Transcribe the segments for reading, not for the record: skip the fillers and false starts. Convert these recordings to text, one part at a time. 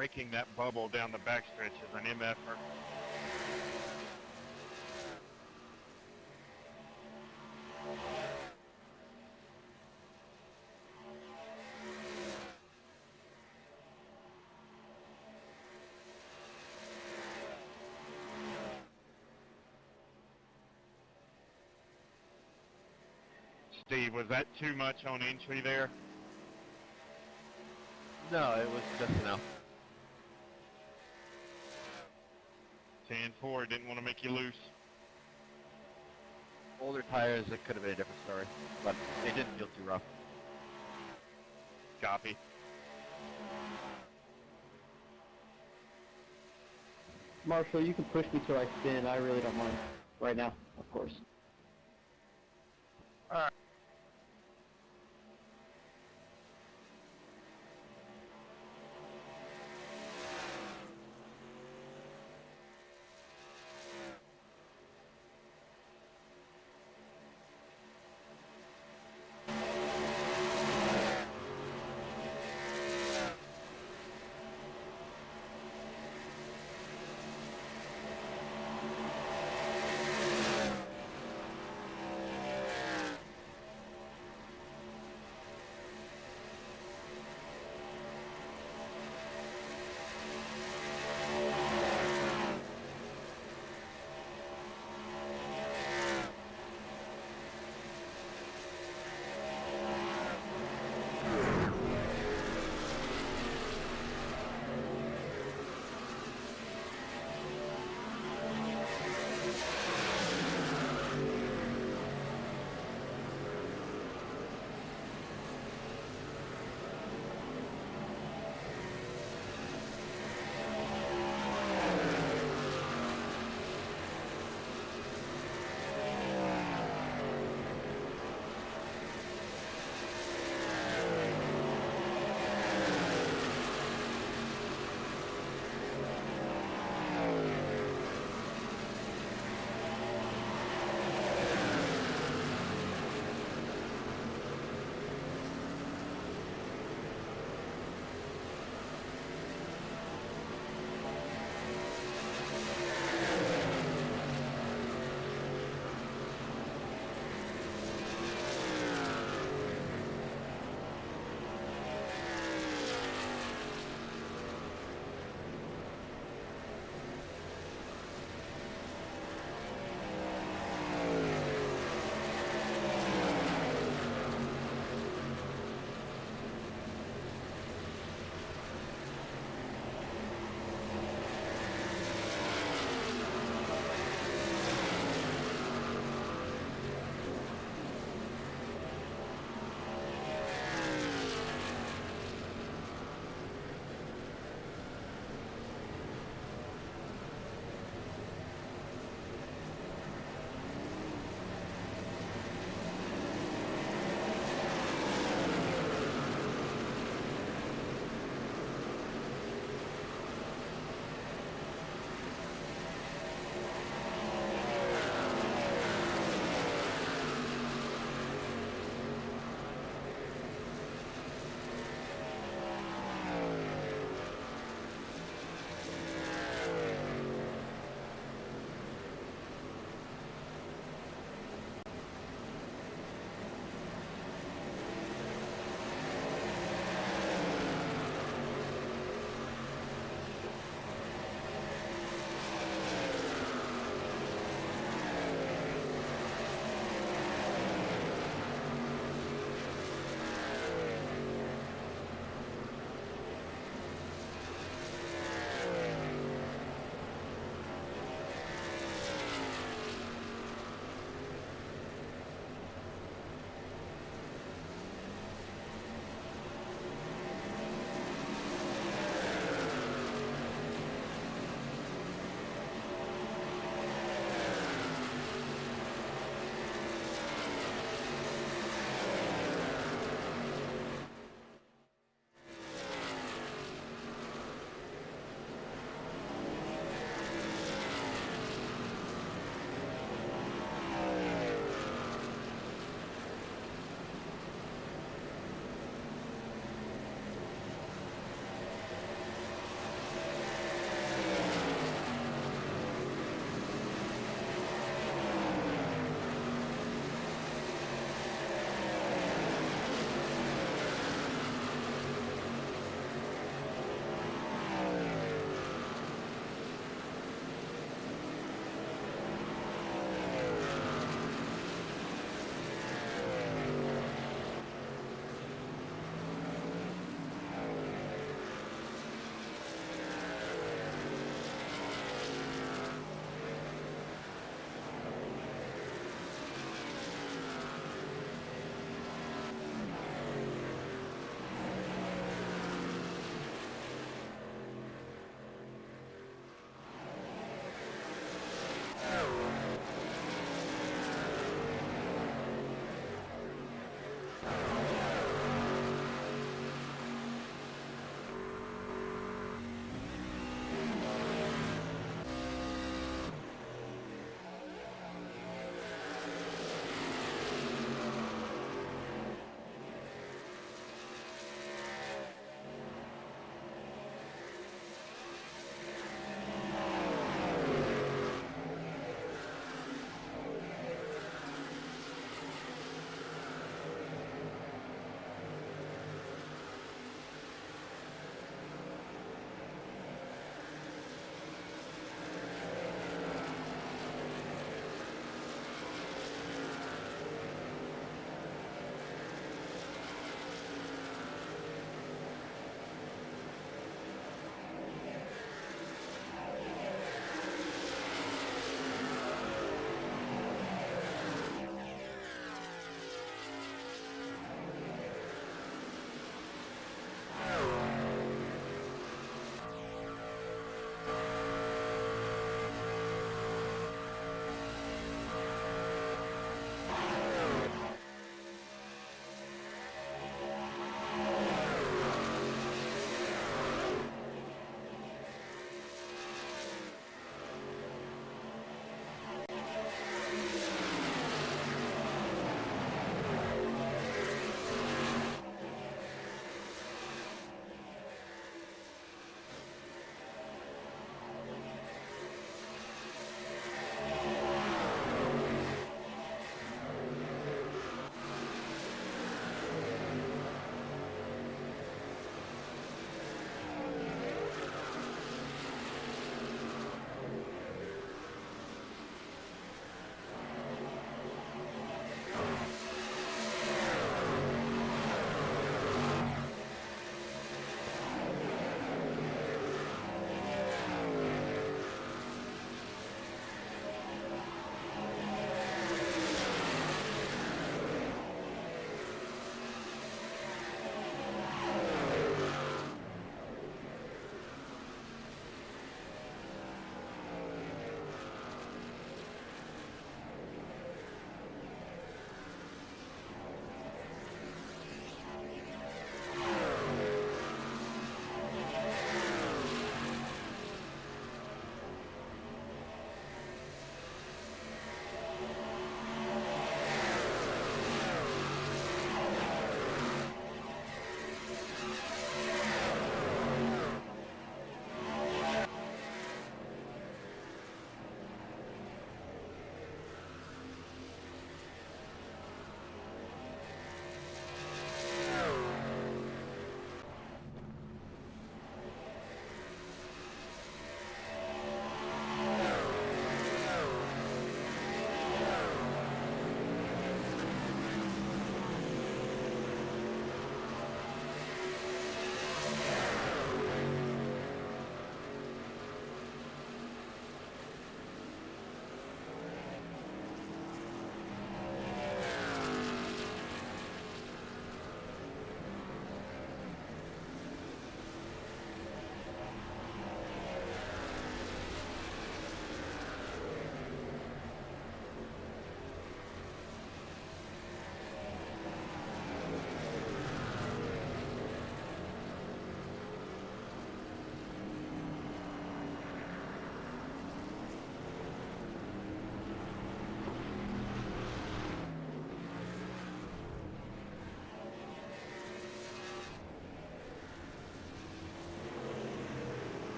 breaking that bubble down the backstretch is an MFer. Steve, was that too much on entry there? No, it was just enough. 10-4, didn't want to make you loose. Older tires, it could have been a different story, but it didn't feel too rough. Copy. Marshall, you can push me till I spin. I really don't mind. Right now, of course. All right.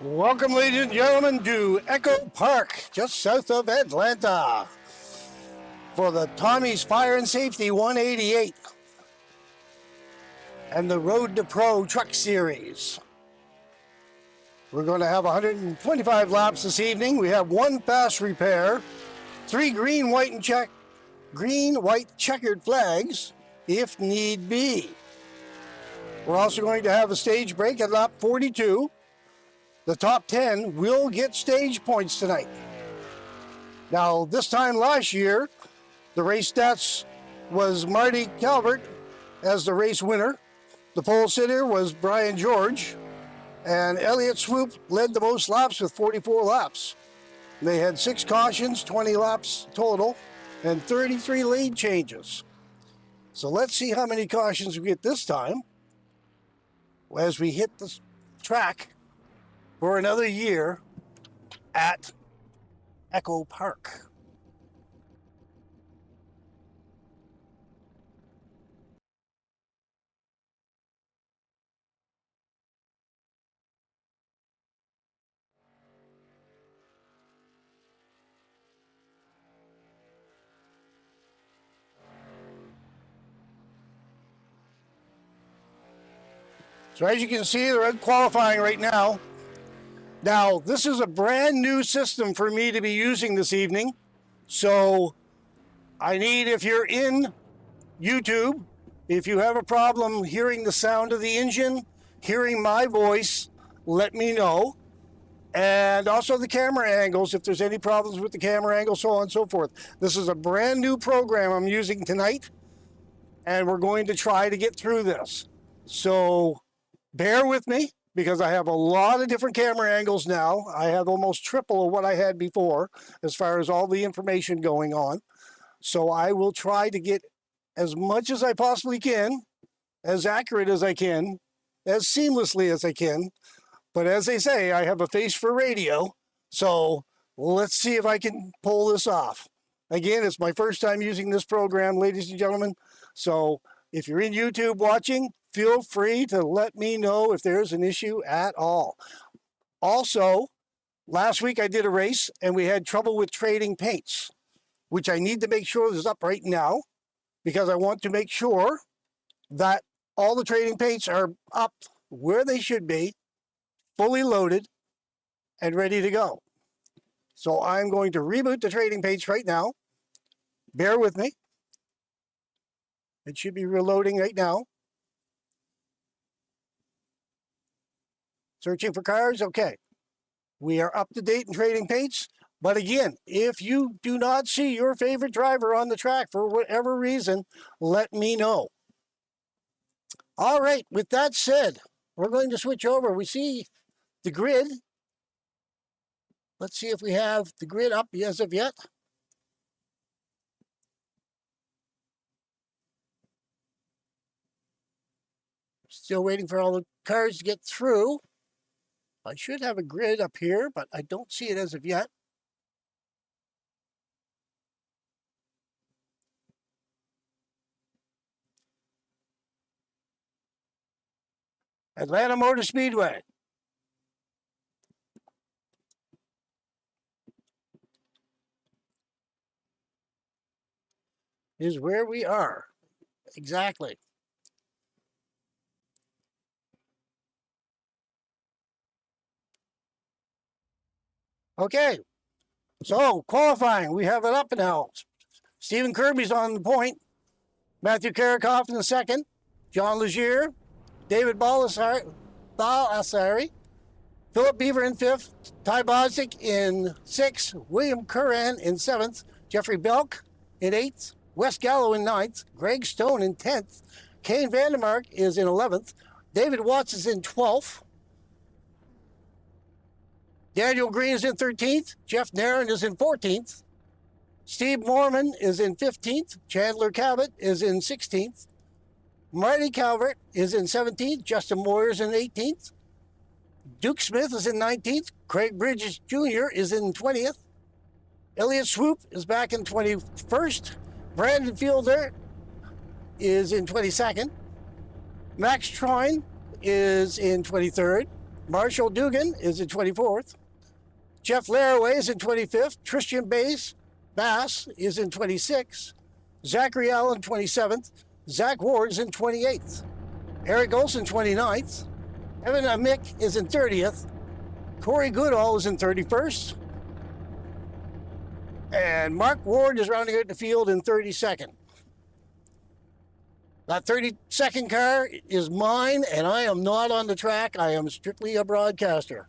Welcome, ladies and gentlemen, to Echo Park, just south of Atlanta, for the Tommy's Fire and Safety 188 and the Road to Pro Truck Series. We're going to have 125 laps this evening. We have one fast repair, 3 green, white, checkered flags, if need be. We're also going to have a stage break at lap 42. The top 10 will get stage points tonight. Now, this time last year, the race stats was Marty Calvert as the race winner. The pole sitter was Brian George, and Elliott Swoop led the most laps with 44 laps. They had 6 cautions, 20 laps total, and 33 lead changes. So let's see how many cautions we get this time as we hit the track for another year at Echo Park. So as you can see, they're qualifying right now. Now, this is a brand new system for me to be using this evening. So I need, if you're in YouTube, if you have a problem hearing the sound of the engine, hearing my voice, let me know. And also the camera angles, if there's any problems with the camera angle, so on and so forth. This is a brand new program I'm using tonight, and we're going to try to get through this. So bear with me, because I have a lot of different camera angles now. I have almost triple of what I had before as far as all the information going on. So I will try to get as much as I possibly can, as accurate as I can, as seamlessly as I can. But as they say, I have a face for radio. So let's see if I can pull this off. Again, it's my first time using this program, ladies and gentlemen. So if you're in YouTube watching, feel free to let me know if there's an issue at all. Also, last week I did a race and we had trouble with trading paints, which I need to make sure is up right now, because I want to make sure that all the trading paints are up where they should be, fully loaded and ready to go. So I'm going to reboot the trading paints right now. Bear with me. It should be reloading right now. Searching for cars, okay. We are up to date in trading paints. But again, if you do not see your favorite driver on the track for whatever reason, let me know. All right, with that said, we're going to switch over. We see the grid. Let's see if we have the grid up as of yet. Still waiting for all the cars to get through. I should have a grid up here, but I don't see it as of yet. Atlanta Motor Speedway. Is where we are. Exactly. Okay, so qualifying, we have it up now. Stephen Kirby's on the point. Matthew Karakoff in the second. John Legier. David Balasari. Philip Beaver in fifth. Ty Bostic in sixth. William Curran in seventh. Jeffrey Belk in eighth. Wes Gallo in ninth. Greg Stone in 10th. Kane Vandermark is in 11th. David Watts is in 12th. Daniel Green is in 13th. Jeff Narron is in 14th. Steve Mormon is in 15th. Chandler Cabot is in 16th. Marty Calvert is in 17th. Justin Moyer is in 18th. Duke Smith is in 19th. Craig Bridges Jr. is in 20th. Elliott Swoop is back in 21st. Brandon Fielder is in 22nd. Max Troin is in 23rd. Marshall Dugan is in 24th. Jeff Laraway is in 25th. Tristan Bass is in 26th. Zachary Allen, 27th. Zach Ward is in 28th. Eric Olson, 29th. Evan Amick is in 30th. Corey Goodall is in 31st. And Mark Ward is rounding out the field in 32nd. That 32nd car is mine, and I am not on the track. I am strictly a broadcaster.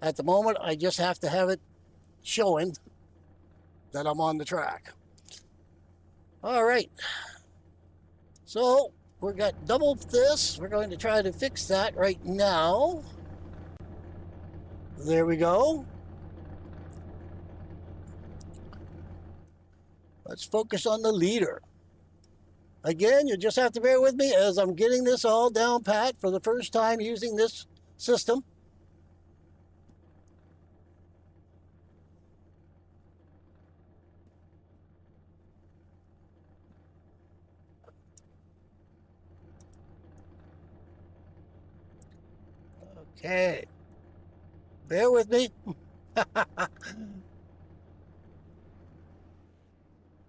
At the moment, I just have to have it showing that I'm on the track. All right. So we've got double this. We're going to try to fix that right now. There we go. Let's focus on the leader. Again, you just have to bear with me as I'm getting this all down pat for the first time using this system. Okay. Bear with me.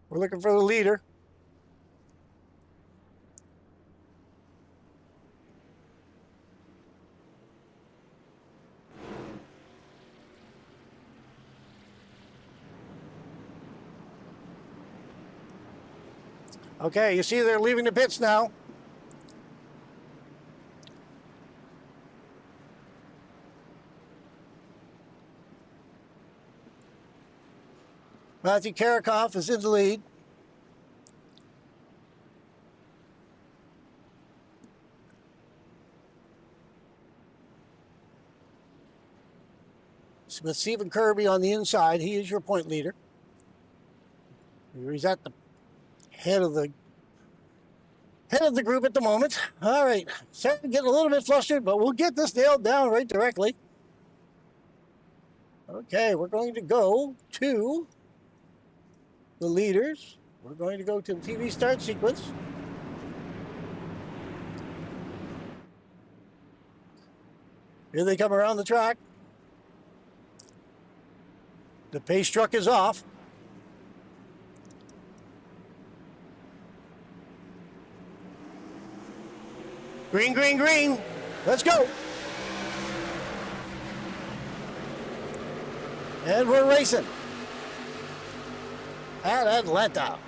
We're looking for the leader. Okay, you see they're leaving the pits now. Matthew Karakoff is in the lead. With Stephen Kirby on the inside, he is your point leader. He's at the head of the group at the moment. All right, starting to get a little bit flustered, but we'll get this nailed down right directly. Okay, we're going to go to the leaders. We're going to go to the TV start sequence. Here they come around the track. The pace truck is off. Green, green, green. Let's go. And we're racing at Atlanta.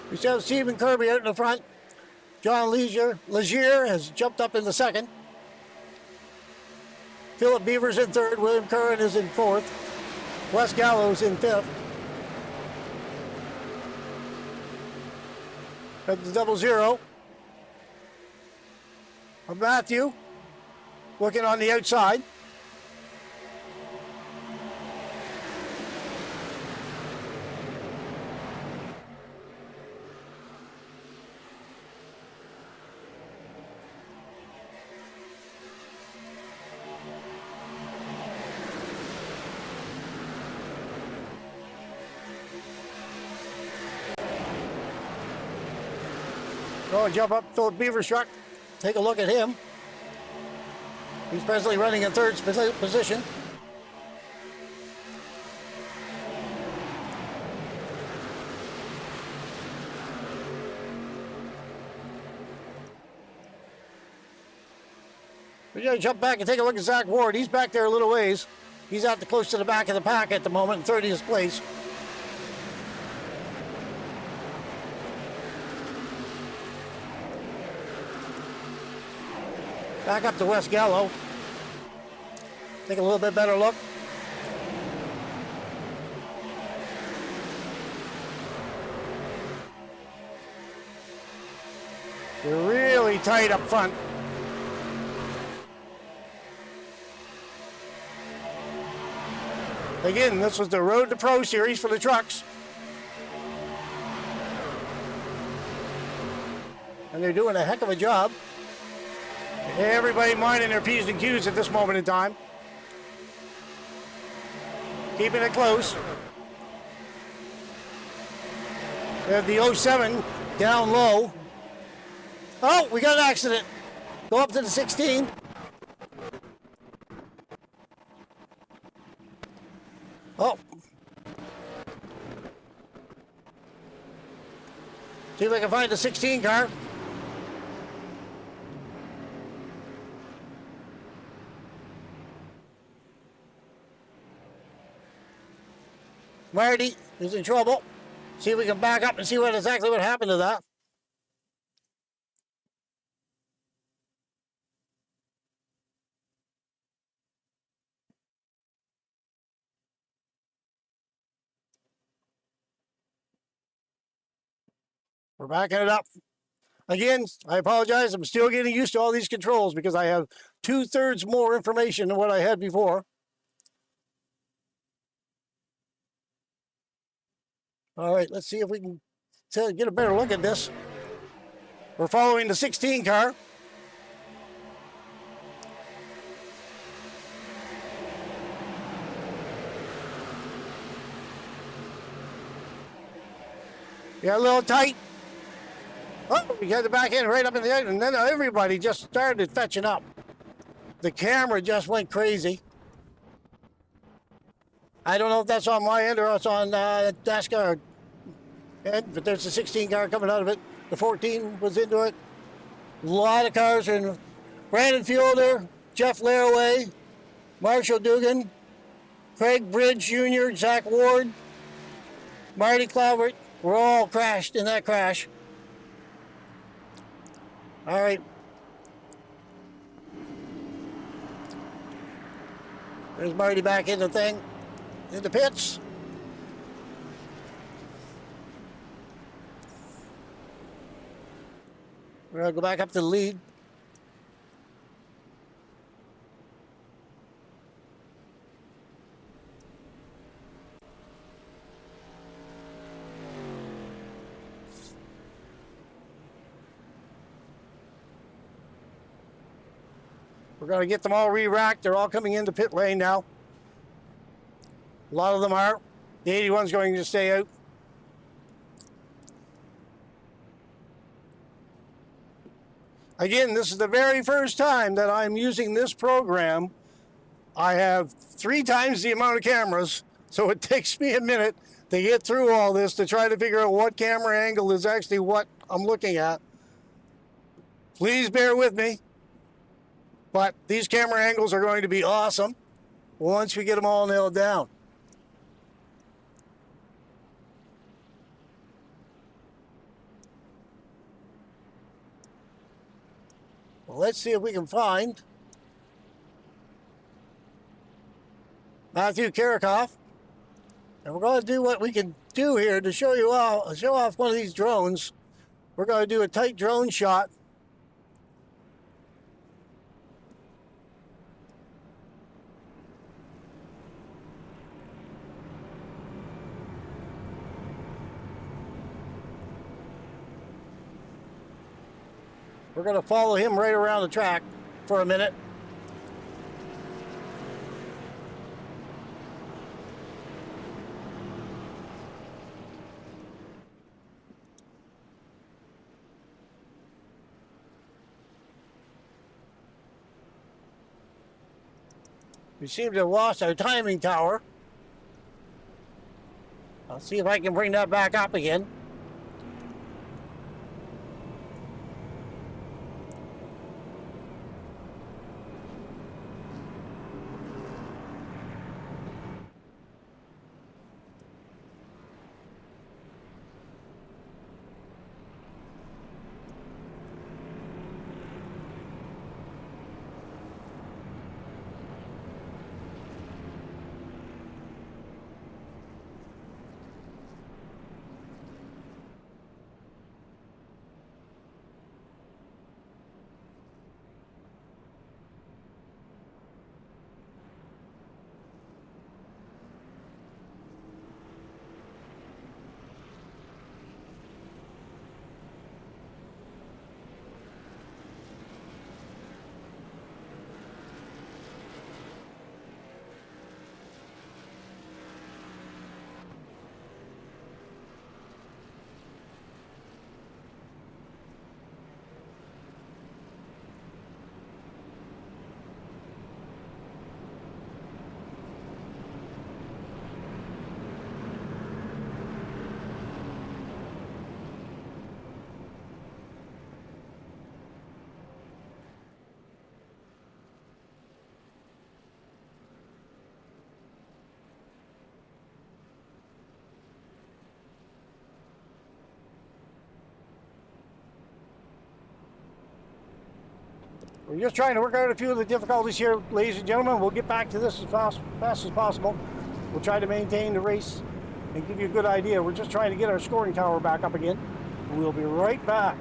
We still have Stephen Kirby out in the front. John Legier has jumped up in the second. Philip Beaver's in third. William Curran is in fourth. Wes Gallows in fifth. At the 00. Matthew looking on the outside. Go and jump up Philip Beaver's truck. Take a look at him. He's presently running in third position. We're going to jump back and take a look at Zach Ward. He's back there a little ways. He's out close to the back of the pack at the moment in 30th place. Back up to Wes Gallo. Take a little bit better look. You're really tight up front. Again, this was the Road to Pro series for the trucks. And they're doing a heck of a job. Everybody minding their P's and Q's at this moment in time. Keeping it close. We have the 07 down low. Oh, we got an accident. Go up to the 16. Oh. See if I can find the 16 car. Marty is in trouble. See if we can back up and see exactly what happened to that. We're backing it up. Again, I apologize. I'm still getting used to all these controls because I have 2/3 more information than what I had before. All right, let's see if we can get a better look at this. We're following the 16 car. Yeah, a little tight. Oh, we got the back end right up in the end, and then everybody just started fetching up. The camera just went crazy. I don't know if that's on my end or it's on NASCAR end, but there's a 16 car coming out of it. The 14 was into it. A lot of cars in. Brandon Fielder, Jeff Laraway, Marshall Dugan, Craig Bridge Jr., Zach Ward, Marty Clavert were all crashed in that crash. All right. There's Marty back in the thing, in the pits. We're gonna go back up to the lead. We're going to get them all re-racked. They're all coming into pit lane now. A lot of them are. The 81's going to stay out. Again, this is the very first time that I'm using this program. I have 3 times the amount of cameras, so it takes me a minute to get through all this to try to figure out what camera angle is actually what I'm looking at. Please bear with me. But these camera angles are going to be awesome once we get them all nailed down. Well, let's see if we can find Matthew Karikoff. And we're going to do what we can do here to show off one of these drones. We're going to do a tight drone shot. We're going to follow him right around the track for a minute. We seem to have lost our timing tower. I'll see if I can bring that back up again. We're just trying to work out a few of the difficulties here, ladies and gentlemen. We'll get back to this as fast as possible. We'll try to maintain the race and give you a good idea. We're just trying to get our scoring tower back up again. We'll be right back.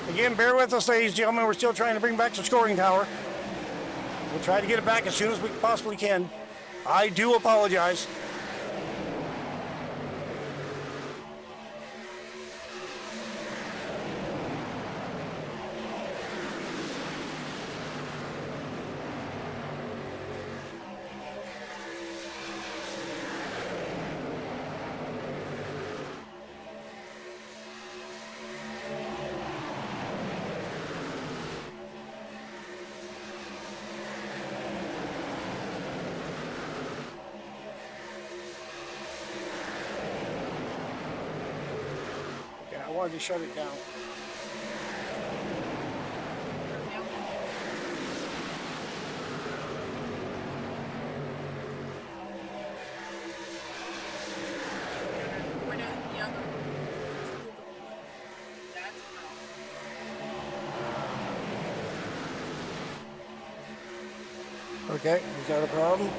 Again, bear with us, ladies and gentlemen. We're still trying to bring back the scoring tower. We'll try to get it back as soon as we possibly can. I do apologize. I wanted to shut it down. Okay, is that a problem?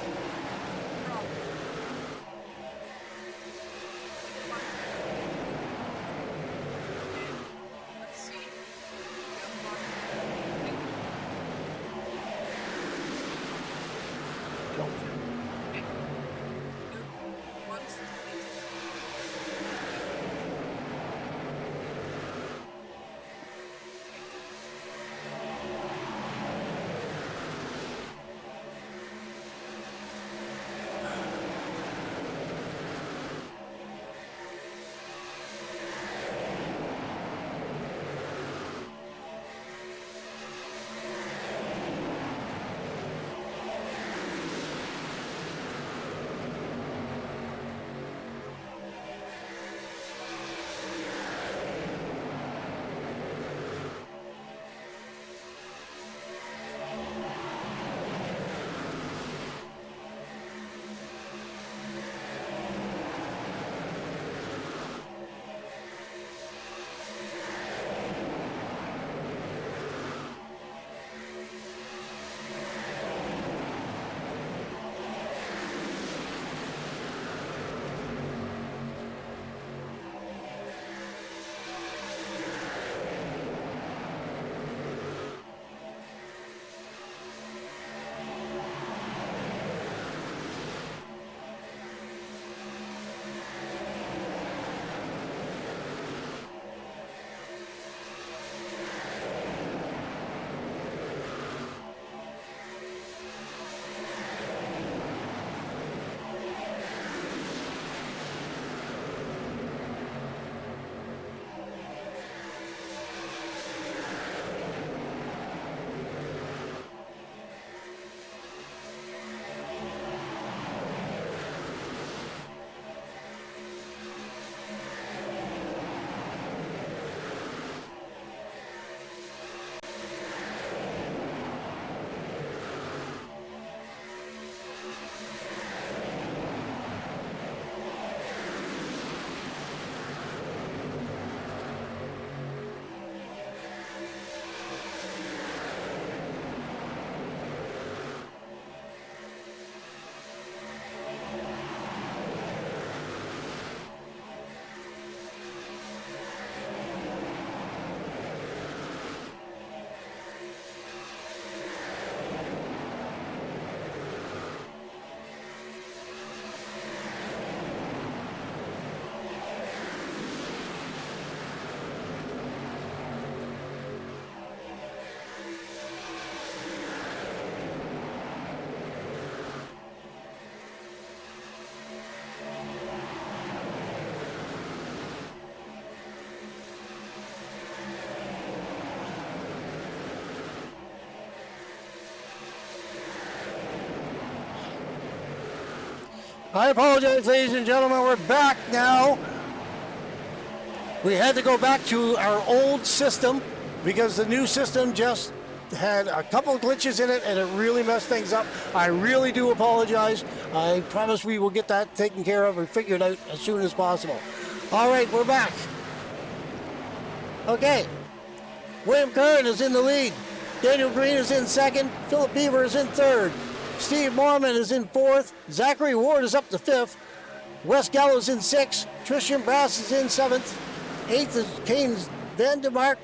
I apologize, ladies and gentlemen. We're back now. We had to go back to our old system because the new system just had a couple of glitches in it and it really messed things up. I really do apologize. I promise we will get that taken care of and figured out as soon as possible. All right, we're back. Okay. William Curran is in the lead. Daniel Green is in second. Philip Beaver is in third. Steve Mormon is in fourth. Zachary Ward is up to fifth. Wes Gallows in sixth. Tristan Brass is in seventh. Eighth is Keynes Vandermark.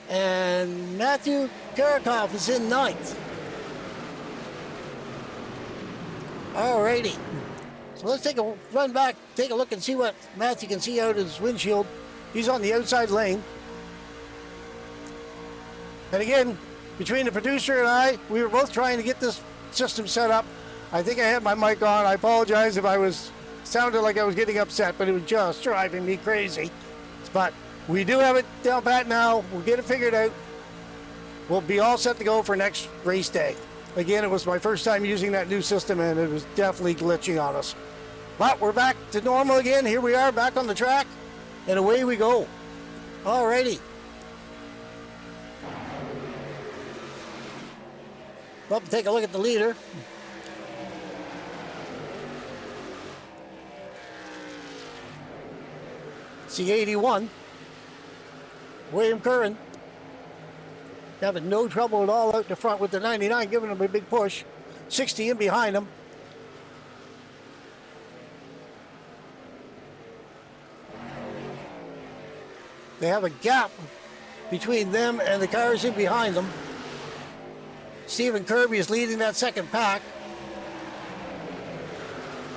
And Matthew Karakoff is in ninth. Alrighty. So let's take a run back, take a look and see what Matthew can see out of his windshield. He's on the outside lane. And again, between the producer and I, we were both trying to get this system set up. I think I had my mic on. I apologize if I sounded like I was getting upset, but it was just driving me crazy. But we do have it down pat now. We'll get it figured out. We'll be all set to go for next race day. Again, it was my first time using that new system, and it was definitely glitching on us. But we're back to normal again. Here we are, back on the track, and away we go. Alrighty. Well, take a look at the leader. C81. William Curran. Having no trouble at all out the front with the 99, giving him a big push. 60 in behind him. They have a gap between them and the cars in behind them. Stephen Kirby is leading that second pack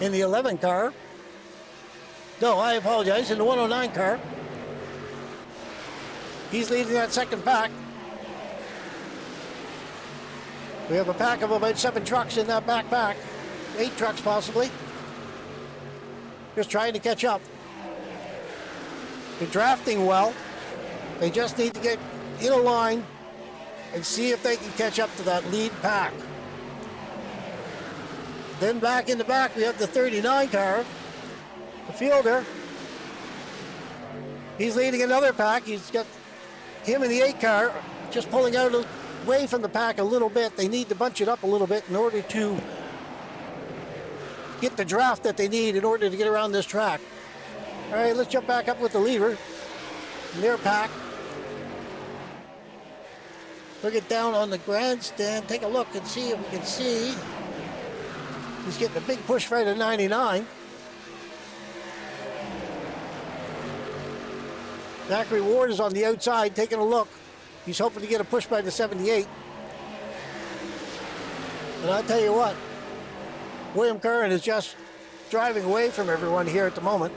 in the 11 car. No, I apologize, in the 109 car. He's leading that second pack. We have a pack of about 7 trucks in that backpack. 8 trucks possibly. Just trying to catch up. They're drafting well. They just need to get in a line and see if they can catch up to that lead pack. Then back in the back, we have the 39 car, the fielder. He's leading another pack. He's got him in the 8 car, just pulling out away from the pack a little bit. They need to bunch it up a little bit in order to get the draft that they need in order to get around this track. All right, let's jump back up with the leader in their pack. Look it down on the grandstand. Take a look and see if we can see. He's getting a big push right at 99. Zachary Ward is on the outside taking a look. He's hoping to get a push by the 78. And I'll tell you what, William Curran is just driving away from everyone here at the moment.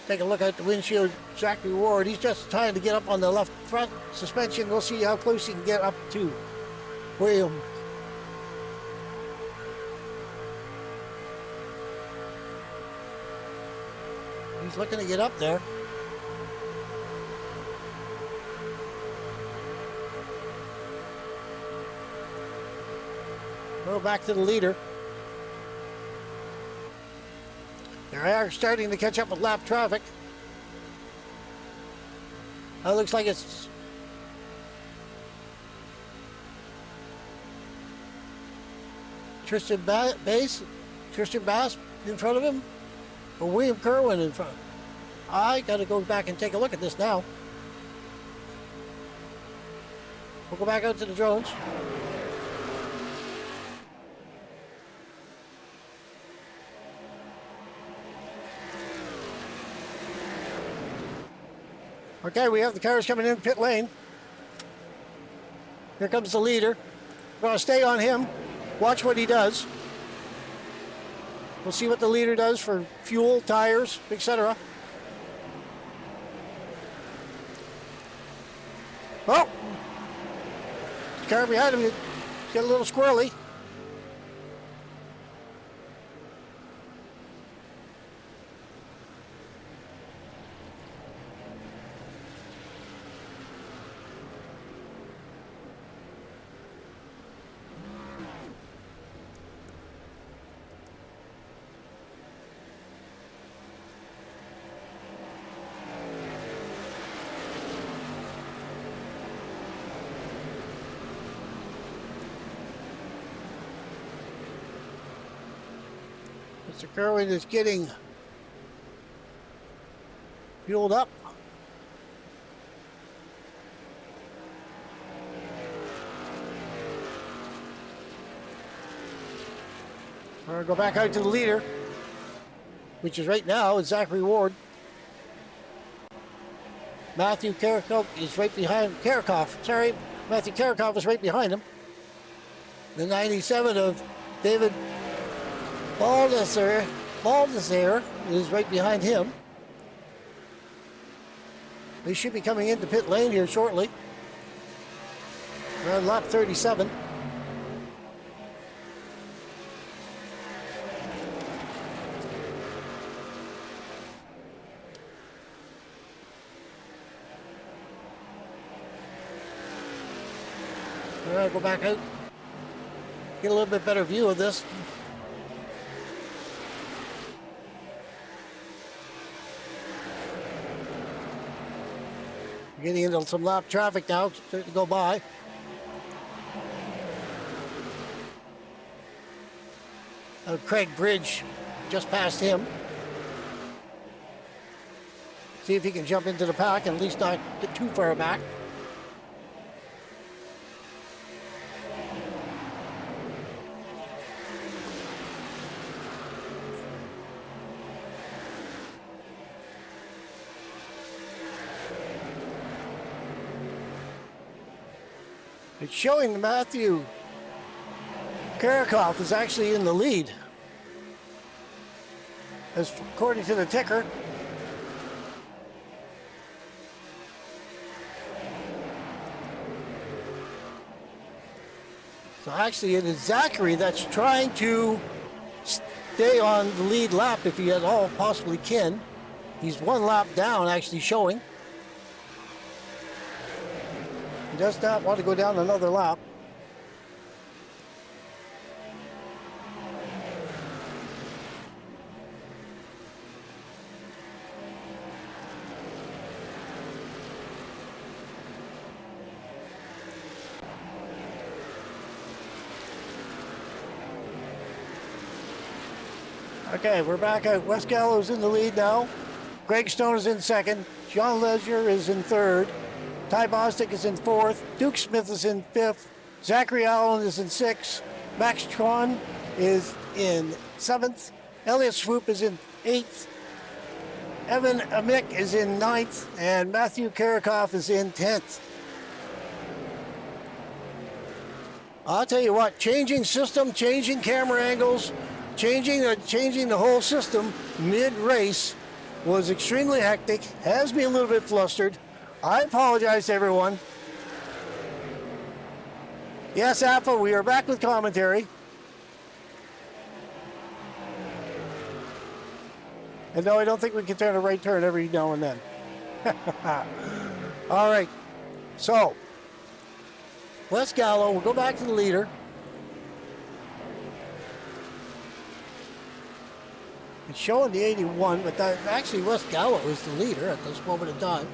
Take a look at the windshield, Zachary Ward. He's just trying to get up on the left front suspension. We'll see how close he can get up to William. He's looking to get up there. Go back to the leader. They are starting to catch up with lap traffic. It looks like it's Tristan Bass in front of him, or William Kerwin in front. I got to go back and take a look at this now. We'll go back out to the drones. Okay, we have the cars coming in pit lane. Here comes the leader. We're going to stay on him, watch what he does. We'll see what the leader does for fuel, tires, etc. Oh! The car behind him got a little squirrely. Mr. Kerwin is getting fueled up. We're going to go back out to the leader, which is right now is Zachary Ward. Matthew Karakoff is right behind Matthew Karakoff is right behind him. The 97 of David Baldassare is right behind him. They should be coming into pit lane here shortly. Around lap 37. All right, go back out. Get a little bit better view of this. Getting into some lap traffic now, starting to go by. Craig Bridge just past him. See if he can jump into the pack and at least not get too far back. It's showing Matthew Karakoff is actually in the lead. As according to the ticker. So actually it is Zachary that's trying to stay on the lead lap if he at all possibly can. He's one lap down actually showing. He does not want to go down another lap. Okay, we're back at Wes Gallo's in the lead now. Greg Stone is in second. John Leisure is in third. Ty Bostic is in fourth. Duke Smith is in fifth. Zachary Allen is in sixth. Max Tron is in seventh. Elliot Swoop is in eighth. Evan Amick is in ninth. And Matthew Karakoff is in 10th. I'll tell you what, changing system, changing camera angles, changing the whole system mid-race was extremely hectic. Has me a little bit flustered. I apologize to everyone. Yes, Apple, we are back with commentary. And no, I don't think we can turn a right turn every now and then. All right. So, Wes Gallo, we'll go back to the leader. It's showing the 81, but that, actually Wes Gallo is the leader at this moment in time.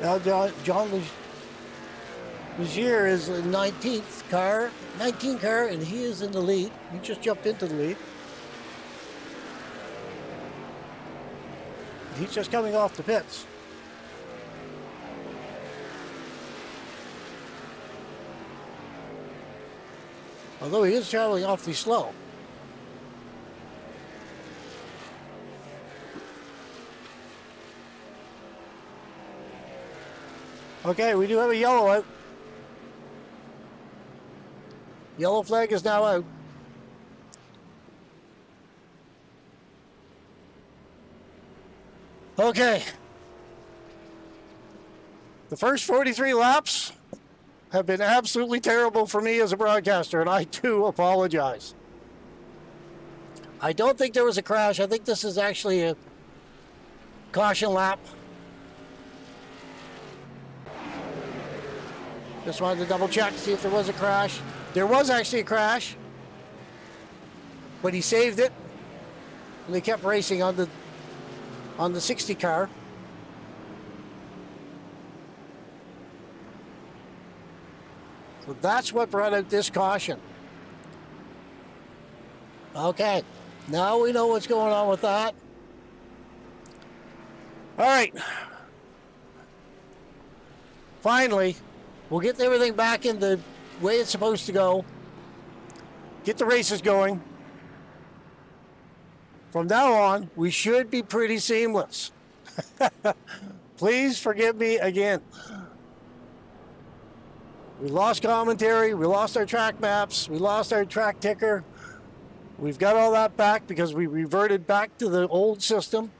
Now John Legier is in 19th car, and he is in the lead. He just jumped into the lead. He's just coming off the pits. Although he is traveling awfully slow. Okay, we do have a yellow out. Yellow flag is now out. Okay. The first 43 laps have been absolutely terrible for me as a broadcaster, and I do apologize. I don't think there was a crash. I think this is actually a caution lap. Just wanted to double check, see if there was a crash. There was actually a crash, but he saved it, and they kept racing on the 60 car. So that's what brought out this caution. Okay, now we know what's going on with that. All right. Finally, we'll get everything back in the way it's supposed to go. Get the races going. From now on, we should be pretty seamless. Please forgive me again. We lost commentary, we lost our track maps, we lost our track ticker. We've got all that back because we reverted back to the old system.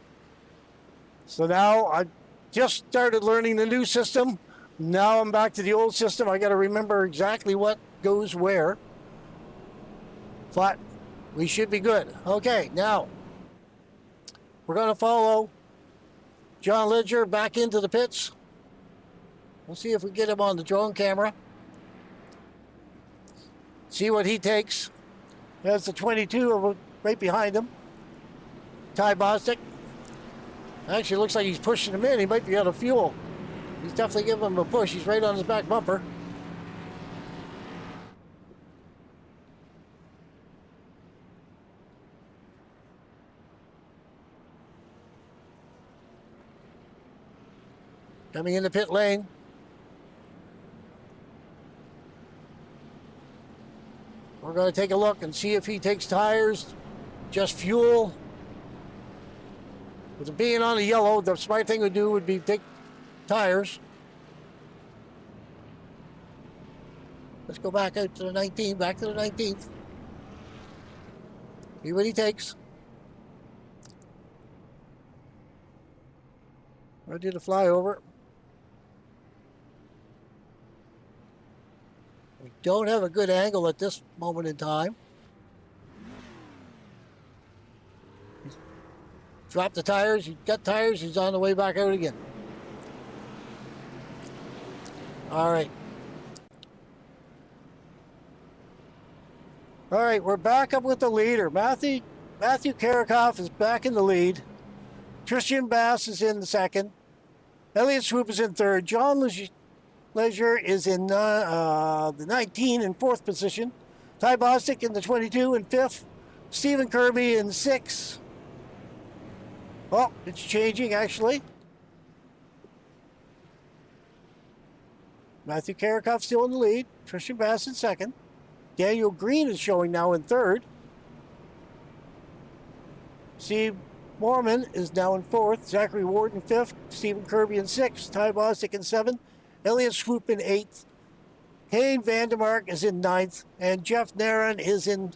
So now I just started learning the new system. Now I'm back to the old system. I got to remember exactly what goes where. But we should be good. Okay, now we're going to follow John Ledger back into the pits. We'll see if we get him on the drone camera. See what he takes. There's the 22 right behind him. Ty Bostic. Actually, looks like he's pushing him in. He might be out of fuel. He's definitely giving him a push. He's right on his back bumper. Coming in the pit lane. We're going to take a look and see if he takes tires, just fuel. With it being on the yellow, the smart thing to do would be take tires. Let's go back out to the 19, back to the 19th. See what he takes. I did a flyover. We don't have a good angle at this moment in time. He's dropped the tires, he's got tires, he's on the way back out again. All right. All right, we're back up with the leader. Matthew Karakoff is back in the lead. Tristan Bass is in the second. Elliott Swoop is in third. John Leisure is in the 19 in fourth position. Ty Bostic in the 22 in fifth. Stephen Kirby in sixth. Oh, it's changing actually. Matthew Karakoff still in the lead. Tristan Bass in second. Daniel Green is showing now in third. Steve Mormon is now in fourth. Zachary Ward in fifth. Stephen Kirby in sixth. Ty Bostic in seventh. Elliott Swoop in eighth. Kane Vandermark is in ninth. And Jeff Naran is in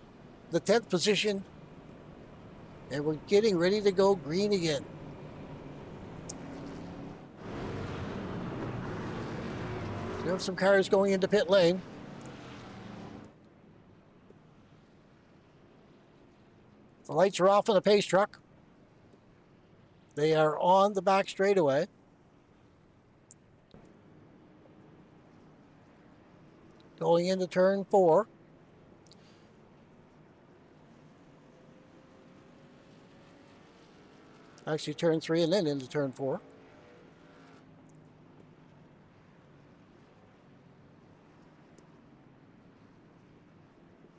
the 10th position. And we're getting ready to go green again. So we have some cars going into pit lane. The lights are off on the pace truck. They are on the back straightaway. Going into turn 4. Actually, turn 3 and then into turn 4.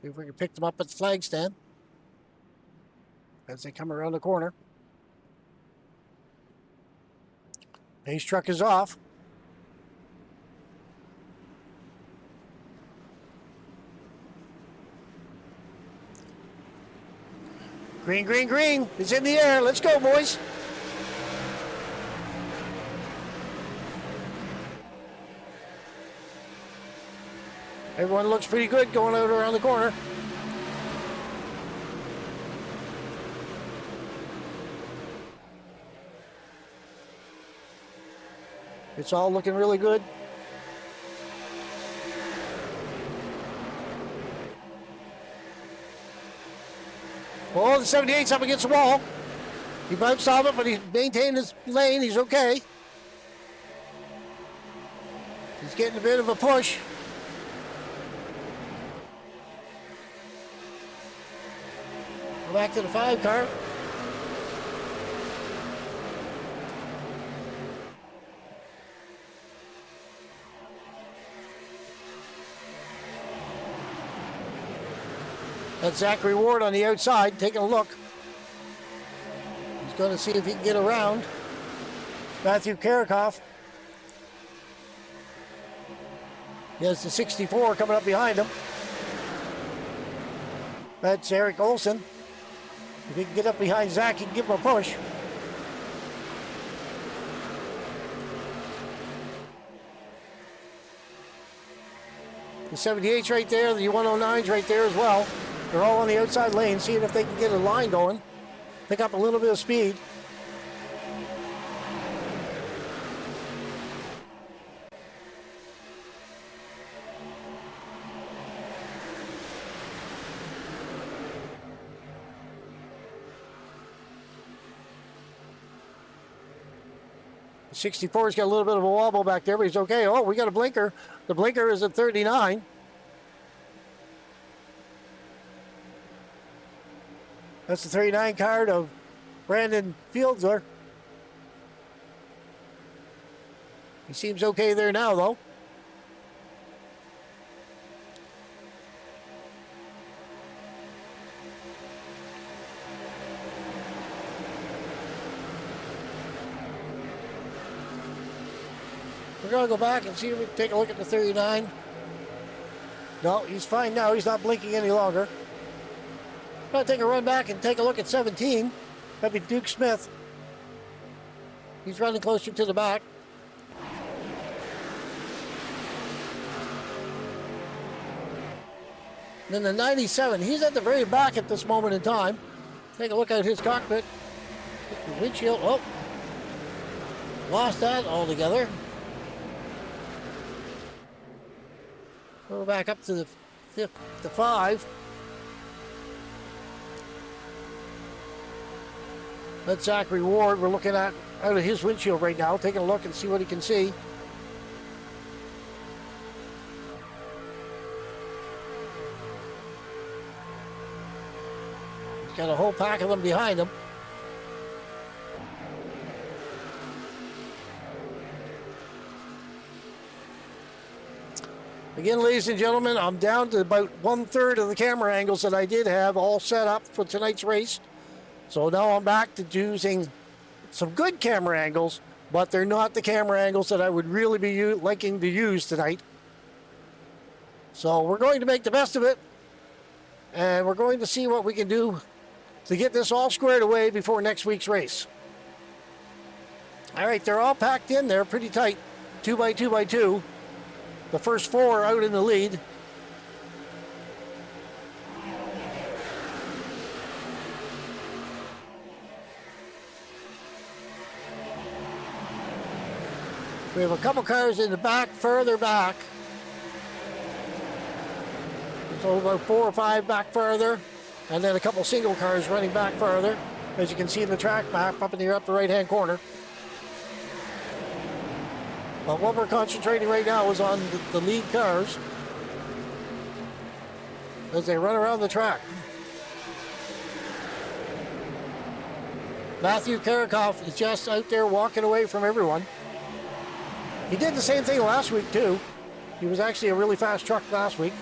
See if we can pick them up at the flag stand as they come around the corner. Pace truck is off. Green, green, green. It's in the air. Let's go, boys. Everyone looks pretty good going out around the corner. It's all looking really good. Oh, the 78's up against the wall. He bounced off it, but he's maintained his lane. He's okay. He's getting a bit of a push. Go back to the 5 car. That's Zachary Ward on the outside, taking a look. He's going to see if he can get around Matthew Karakoff. He has the 64 coming up behind him. That's Eric Olson. If he can get up behind Zach, he can give him a push. The 78's right there, the 109's right there as well. They're all on the outside lane, seeing if they can get a line going. Pick up a little bit of speed. The 64's got a little bit of a wobble back there, but he's okay. Oh, we got a blinker. The blinker is at 39. That's the 39 card of Brandon Fieldsler. He seems okay there now, though. We're going to go back and see if we can take a look at the 39. No, he's fine now. He's not blinking any longer. I'm going to take a run back and take a look at 17. That'd be Duke Smith. He's running closer to the back. Then the 97, he's at the very back at this moment in time. Take a look at his cockpit. The windshield, oh. Lost that altogether. Go back up to the 5. That's Zachary Ward. We're looking at out of his windshield right now, taking a look and see what he can see. He's got a whole pack of them behind him. Again, ladies and gentlemen, I'm down to about 1/3 of the camera angles that I did have all set up for tonight's race. So now I'm back to using some good camera angles, but they're not the camera angles that I would really be liking to use tonight. So we're going to make the best of it, and we're going to see what we can do to get this all squared away before next week's race. All right, they're all packed in there pretty tight, 2x2x2. The first 4 out in the lead. We have a couple cars in the back, further back. So about 4 or 5 back further. And then a couple single cars running back further. As you can see in the track map up in the upper right-hand corner. But what we're concentrating right now is on the lead cars as they run around the track. Matthew Karakoff is just out there walking away from everyone. He did the same thing last week too. He was actually a really fast truck last week.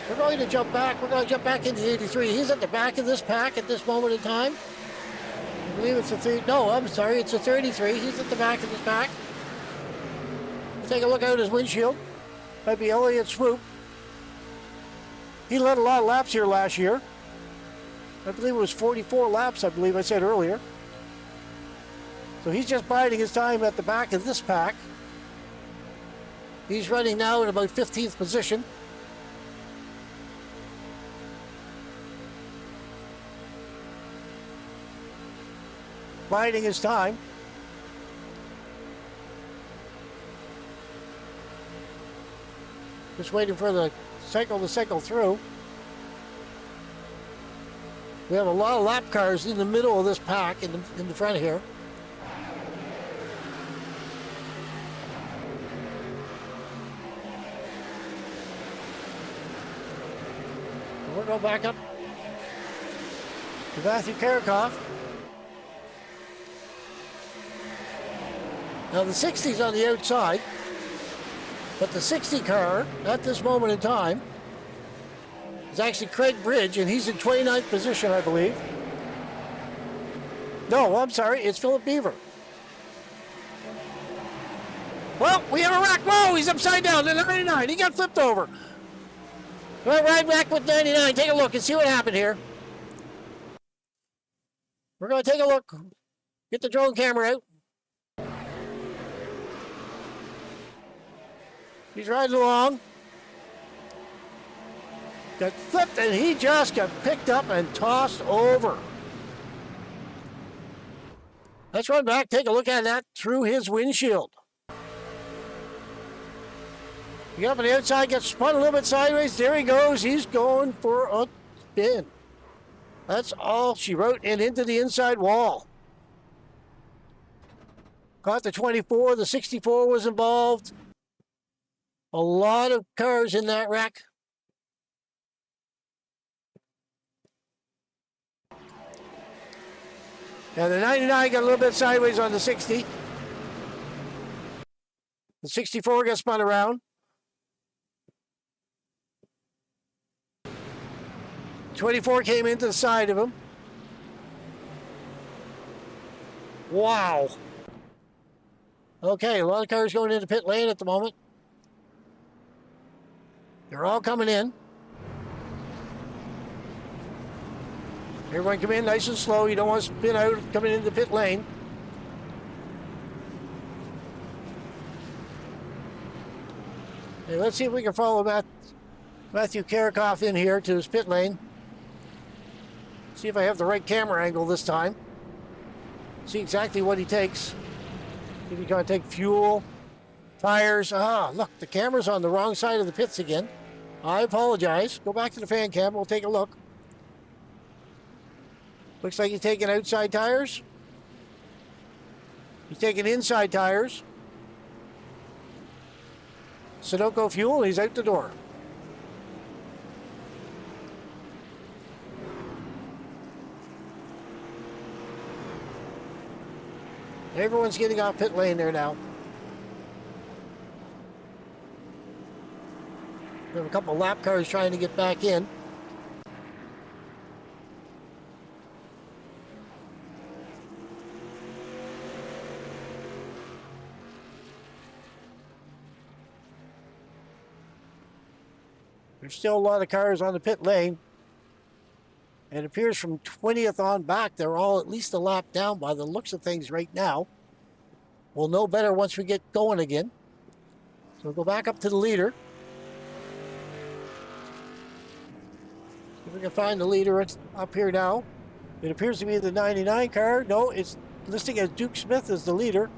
We're going to jump back. We're going to jump back into the 83. He's at the back of this pack at this moment in time. I believe it's a 3. No, I'm sorry. It's a 33. He's at the back of this pack. Take a look out his windshield. That'd be Elliott Swoop. He led a lot of laps here last year. I believe it was 44 laps, I believe I said earlier. So he's just biding his time at the back of this pack. He's running now in about 15th position. Biding his time. Just waiting for the cycle to cycle through. We have a lot of lap cars in the middle of this pack in the front here. So we're going back up to Matthew Karakoff. Now the 60's on the outside. But the 60 car, at this moment in time, is actually Craig Bridge, and he's in 29th position, I believe. No, I'm sorry, it's Philip Beaver. Well, we have a wreck. Whoa, he's upside down. The 99, he got flipped over. Well, right back with 99. Take a look and see what happened here. We're going to take a look. Get the drone camera out. He's riding along. Got flipped and he just got picked up and tossed over. Let's run back, take a look at that through his windshield. He got up on the outside, gets spun a little bit sideways. There he goes. He's going for a spin. That's all she wrote, and into the inside wall. Caught the 24. The 64 was involved. A lot of cars in that wreck. And the 99 got a little bit sideways on the 60. The 64 got spun around. 24 came into the side of him. Wow. Okay, a lot of cars going into pit lane at the moment. They're all coming in. Everyone come in nice and slow. You don't want to spin out coming into the pit lane. Hey, let's see if we can follow Matthew Karakoff in here to his pit lane. See if I have the right camera angle this time. See exactly what he takes. If he's going to take fuel, tires. Ah, look, the camera's on the wrong side of the pits again. I apologize. Go back to the fan cam. We'll take a look. Looks like he's taking outside tires. He's taking inside tires. Sunoco fuel, he's out the door. Everyone's getting off pit lane there now. We have a couple lap cars trying to get back in. There's still a lot of cars on the pit lane. And it appears from 20th on back, they're all at least a lap down by the looks of things right now. We'll know better once we get going again. So we'll go back up to the leader. See if we can find the leader up here now. It appears to be the 99 car. No, it's listing as Duke Smith as the leader.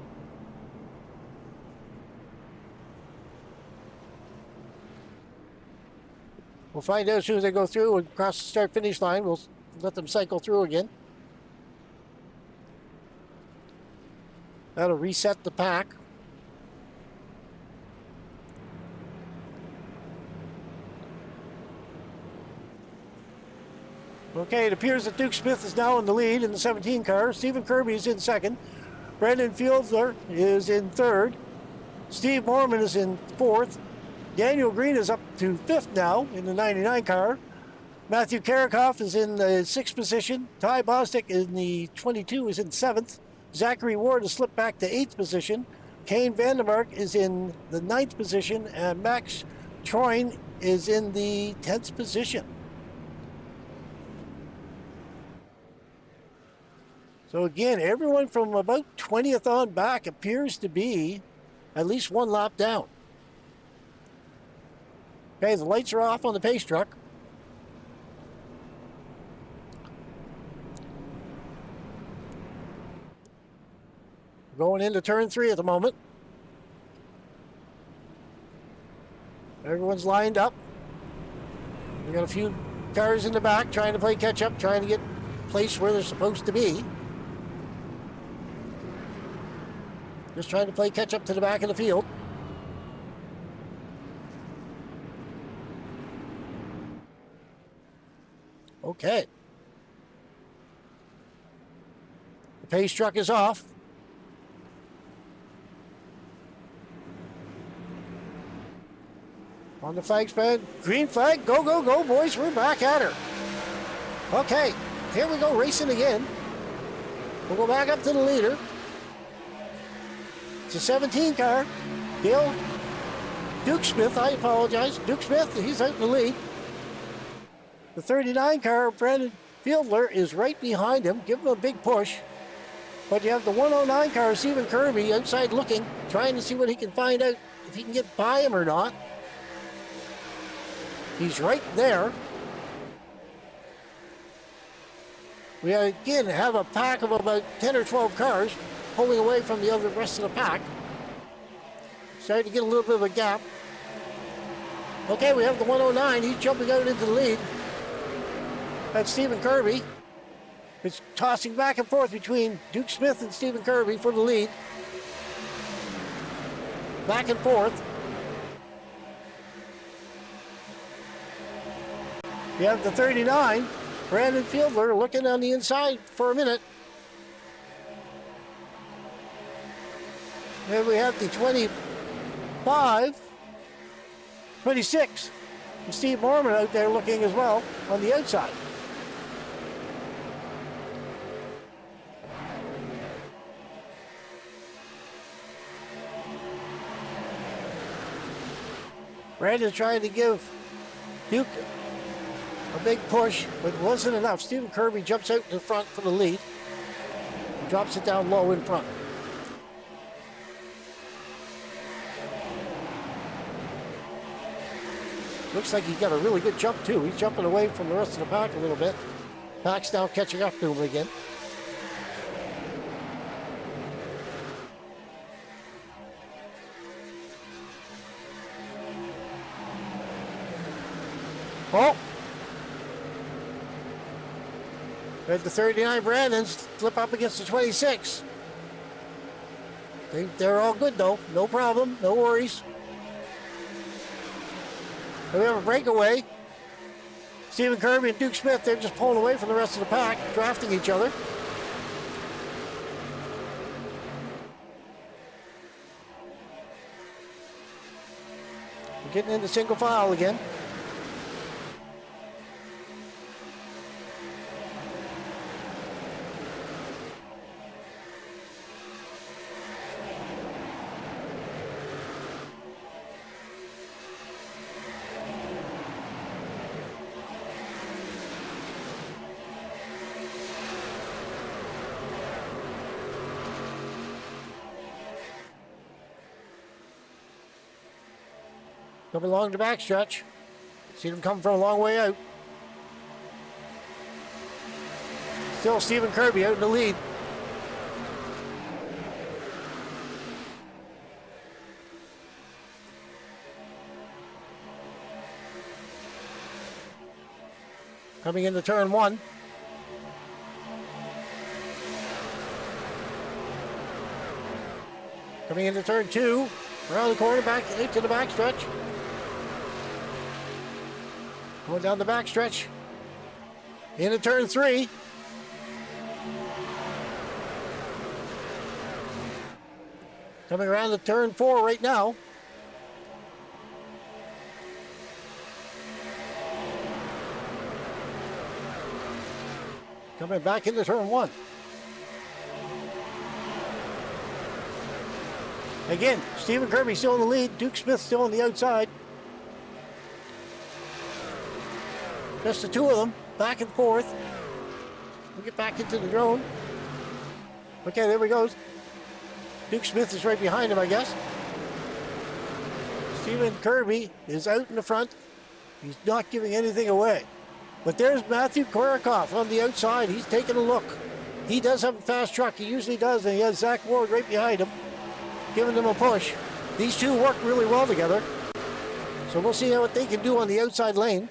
We'll find out as soon as they go through and cross the start-finish line. We'll let them cycle through again. That'll reset the pack. Okay, it appears that Duke Smith is now in the lead in the 17 car. Stephen Kirby is in second. Brendan Fieldler is in third. Steve Mormon is in fourth. Daniel Green is up to fifth now in the 99 car. Matthew Karakoff is in the sixth position. Ty Bostic in the 22 is in seventh. Zachary Ward has slipped back to eighth position. Kane Vandermark is in the ninth position, and Max Troin is in the 10th position. So again, everyone from about 20th on back appears to be at least one lap down. Okay, the lights are off on the pace truck. Going into turn 3 at the moment. Everyone's lined up. We got a few cars in the back trying to play catch up, trying to get placed where they're supposed to be. Just trying to play catch up to the back of the field. Okay. The pace truck is off. On the flag spread, green flag, go, go, go, boys, we're back at her. Okay, here we go, racing again. We'll go back up to the leader. It's a 17 car. Dale Duke Smith, I apologize. Duke Smith, he's out in the lead. The 39 car, Brandon Fiedler, is right behind him. Give him a big push. But you have the 109 car, Stephen Kirby, outside looking, trying to see what he can find out, if he can get by him or not. He's right there. We again have a pack of about 10 or 12 cars pulling away from the rest of the pack. Starting to get a little bit of a gap. Okay, we have the 109. He's jumping out into the lead. That's Stephen Kirby. It's tossing back and forth between Duke Smith and Stephen Kirby for the lead. Back and forth. We have the 39. Brandon Fiedler looking on the inside for a minute. Then we have the 25, 26. And Steve Mormon out there looking as well on the outside. Brandon's trying to give Duke a big push, but it wasn't enough. Stephen Kirby jumps out to the front for the lead and drops it down low in front. Looks like he got a really good jump too. He's jumping away from the rest of the pack a little bit. Pack's now catching up to him again. Oh! We had the 39 Brandons slip up against the 26. They're all good though. No problem. No worries. And we have a breakaway. Stephen Kirby and Duke Smith, they're just pulling away from the rest of the pack, drafting each other. We're getting into single file again. Coming along the backstretch. See them coming from a long way out. Still Stephen Kirby out in the lead. Coming into turn one. Coming into turn two. Around the corner, back to the backstretch. Going down the backstretch. Into turn three. Coming around to turn four right now. Coming back into turn one. Again, Stephen Kirby still in the lead. Duke Smith still on the outside. Just the two of them, back and forth. We'll get back into the drone. Okay, there we go. Duke Smith is right behind him, I guess. Stephen Kirby is out in the front. He's not giving anything away. But there's Matthew Korikoff on the outside. He's taking a look. He does have a fast truck. He usually does, and he has Zach Ward right behind him, giving them a push. These two work really well together. So we'll see what they can do on the outside lane.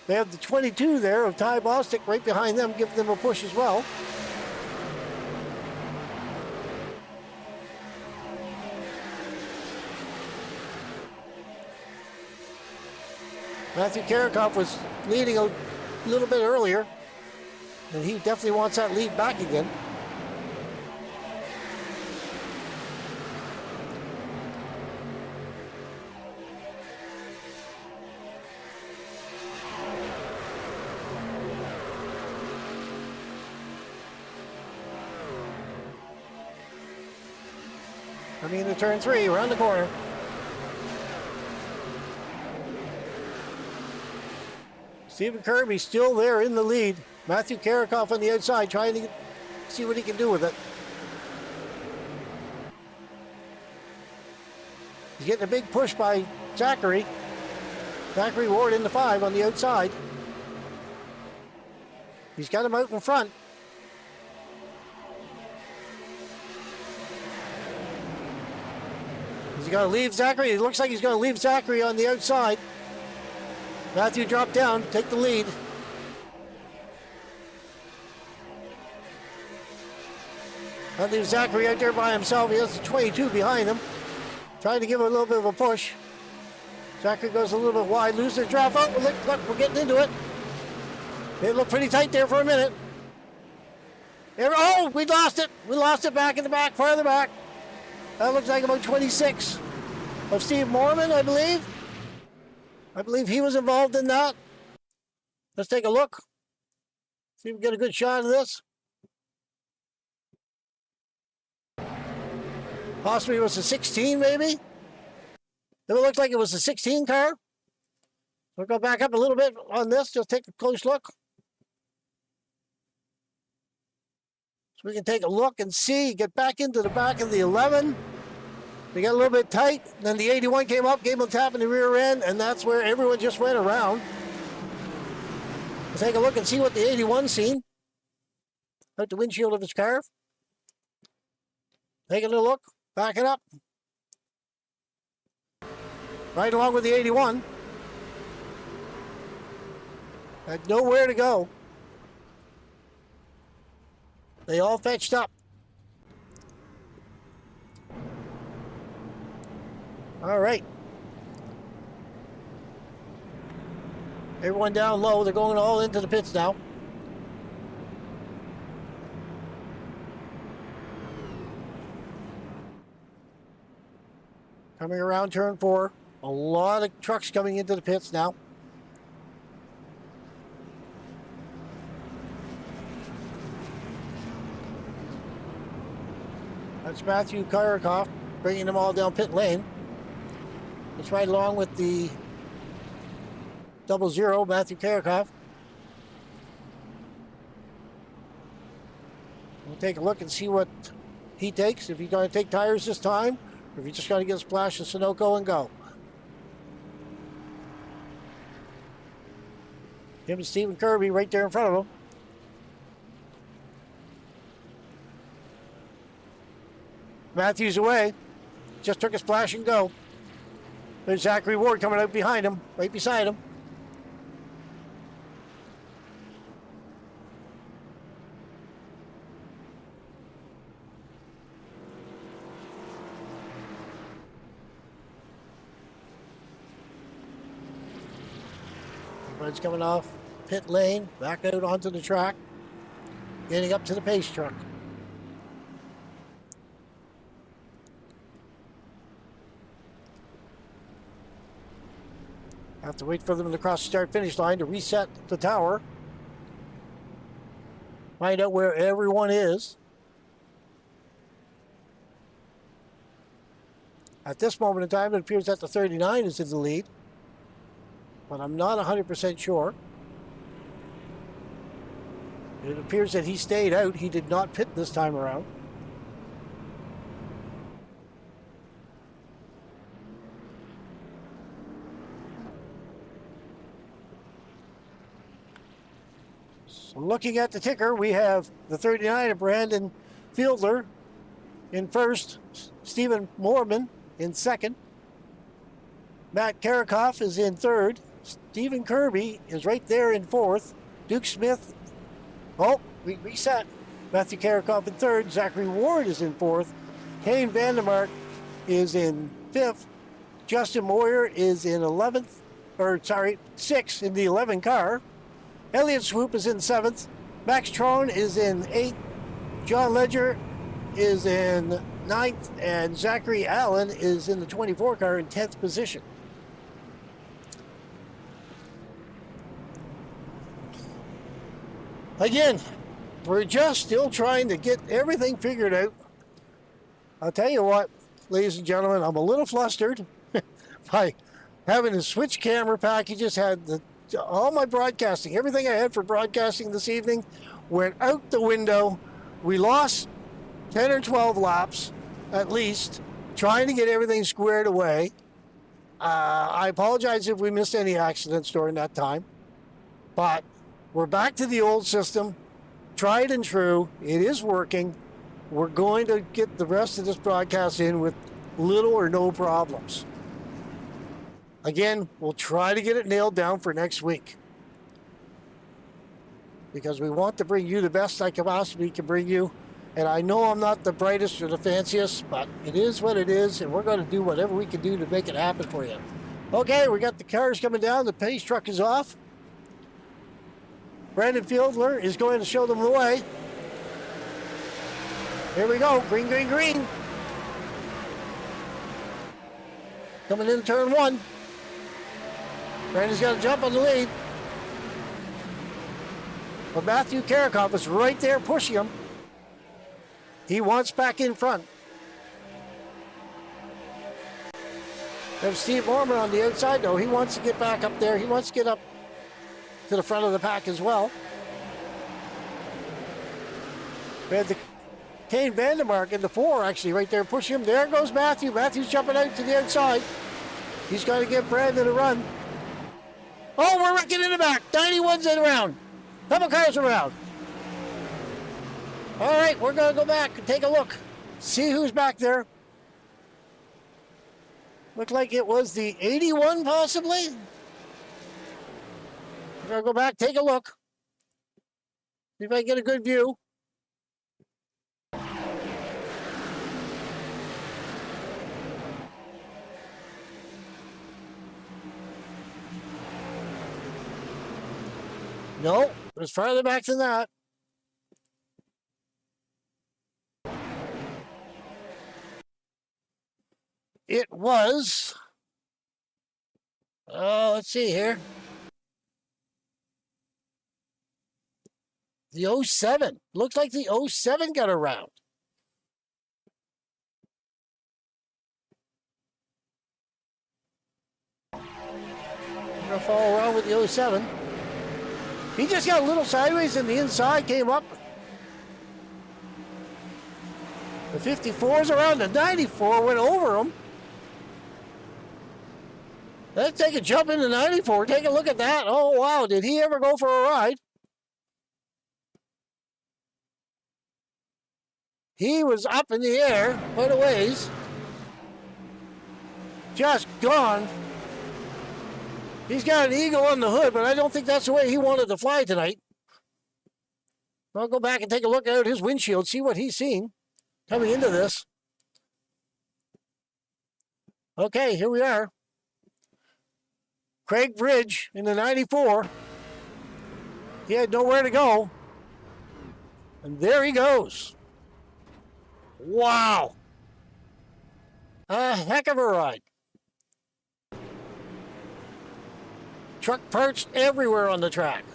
They have the 22 there of Ty Bostic right behind them, giving them a push as well. Matthew Korikoff was leading a little bit earlier, and he definitely wants that lead back again. Coming into turn 3, around the corner. Stephen Kirby still there in the lead. Matthew Karakoff on the outside trying to see what he can do with it. He's getting a big push by Zachary. Zachary Ward in the 5 on the outside. He's got him out in front. He's going to leave Zachary. It looks like he's going to leave Zachary on the outside. Matthew dropped down, take the lead. That leaves Zachary out there by himself. He has the 22 behind him. Trying to give him a little bit of a push. Zachary goes a little bit wide, loses the draft. Oh, look, we're getting into it. It looked pretty tight there for a minute. Oh, we lost it. We lost it back in the back, farther back. That looks like about 26 of Steve Mormon, I believe. I believe he was involved in that. Let's take a look. See if we get a good shot of this. Possibly it was a 16, maybe. It looked like it was a 16 car. We'll go back up a little bit on this. Just take a close look. So we can take a look and see. Get back into the back of the 11. They got a little bit tight. Then the 81 came up, gave him a tap in the rear end, and that's where everyone just went around. Let's take a look and see what the 81's seen. Out the windshield of his car. Taking a look. Back it up. Right along with the 81. Had nowhere to go. They all fetched up. All right. Everyone down low. They're going all into the pits now. Coming around turn 4. A lot of trucks coming into the pits now. That's Matthew Karakoff bringing them all down pit lane. It's right along with the 00, Matthew Karakoff. We'll take a look and see what he takes. If he's going to take tires this time, or if he's just going to get a splash of Sunoco and go. Him and Stephen Kirby right there in front of him. Matthews away. Just took a splash and go. There's Zachary Ward coming out behind him, right beside him. Red's coming off pit lane, back out onto the track, getting up to the pace truck. Have to wait for them to cross the start-finish line to reset the tower. Find out where everyone is. At this moment in time, it appears that the 39 is in the lead, but I'm not 100% sure. It appears that he stayed out. He did not pit this time around. So looking at the ticker, we have the 39 of Brandon Fielder in first, Stephen Mormon in second, Matt Karakoff is in third, Stephen Kirby is right there in fourth, Duke Smith, we reset, Matthew Karakoff in third, Zachary Ward is in fourth, Kane Vandermark is in fifth, Justin Moyer is in 6th in the 11 car, Elliott Swoop is in 7th, Max Trone is in 8th, John Ledger is in 9th, and Zachary Allen is in the 24 car in 10th position. Again, we're just still trying to get everything figured out. I'll tell you what, ladies and gentlemen. I'm a little flustered by having to switch camera packages. Had all my broadcasting, everything I had for broadcasting this evening went out the window. We lost 10 or 12 laps at least trying to get everything squared away. I apologize if we missed any accidents during that time, but we're back to the old system, tried and true. It is working. We're going to get the rest of this broadcast in with little or no problems. Again, we'll try to get it nailed down for next week, because we want to bring you the best I possibly can bring you. And I know I'm not the brightest or the fanciest, but it is what it is, and we're going to do whatever we can do to make it happen for you. Okay, we got the cars coming down. The pace truck is off. Brandon Fiedler is going to show them the way. Here we go. Green, green, green. Coming in turn one. Brandon's got to jump on the lead. But Matthew Karakov is right there pushing him. He wants back in front. There's Steve Ormer on the outside, though. He wants to get back up there. He wants to get up to the front of the pack as well. We had the Kane Vandermark in the 4, actually, right there pushing him. There goes Matthew. Matthew's jumping out to the outside. He's got to give Brandon a run. Oh, we're wrecking in the back. 91's in around. Couple cars around. All right, we're going to go back and take a look. See who's back there. Looked like it was the 81, possibly. We're going to go back, take a look. See if I can get a good view. No, it was farther back than that. It was, let's see here. The 07. Looks like the 07 got around. I'm going to follow around with the 07. He just got a little sideways and the inside came up. The 54's around, the 94 went over him. Let's take a jump into 94. Take a look at that. Oh, wow. Did he ever go for a ride? He was up in the air quite a ways. Just gone. He's got an eagle on the hood, but I don't think that's the way he wanted to fly tonight. I'll go back and take a look at his windshield, see what he's seen coming into this. Okay, here we are. Craig Bridge in the 94. He had nowhere to go. And there he goes. Wow. A heck of a ride. Truck parts everywhere on the track.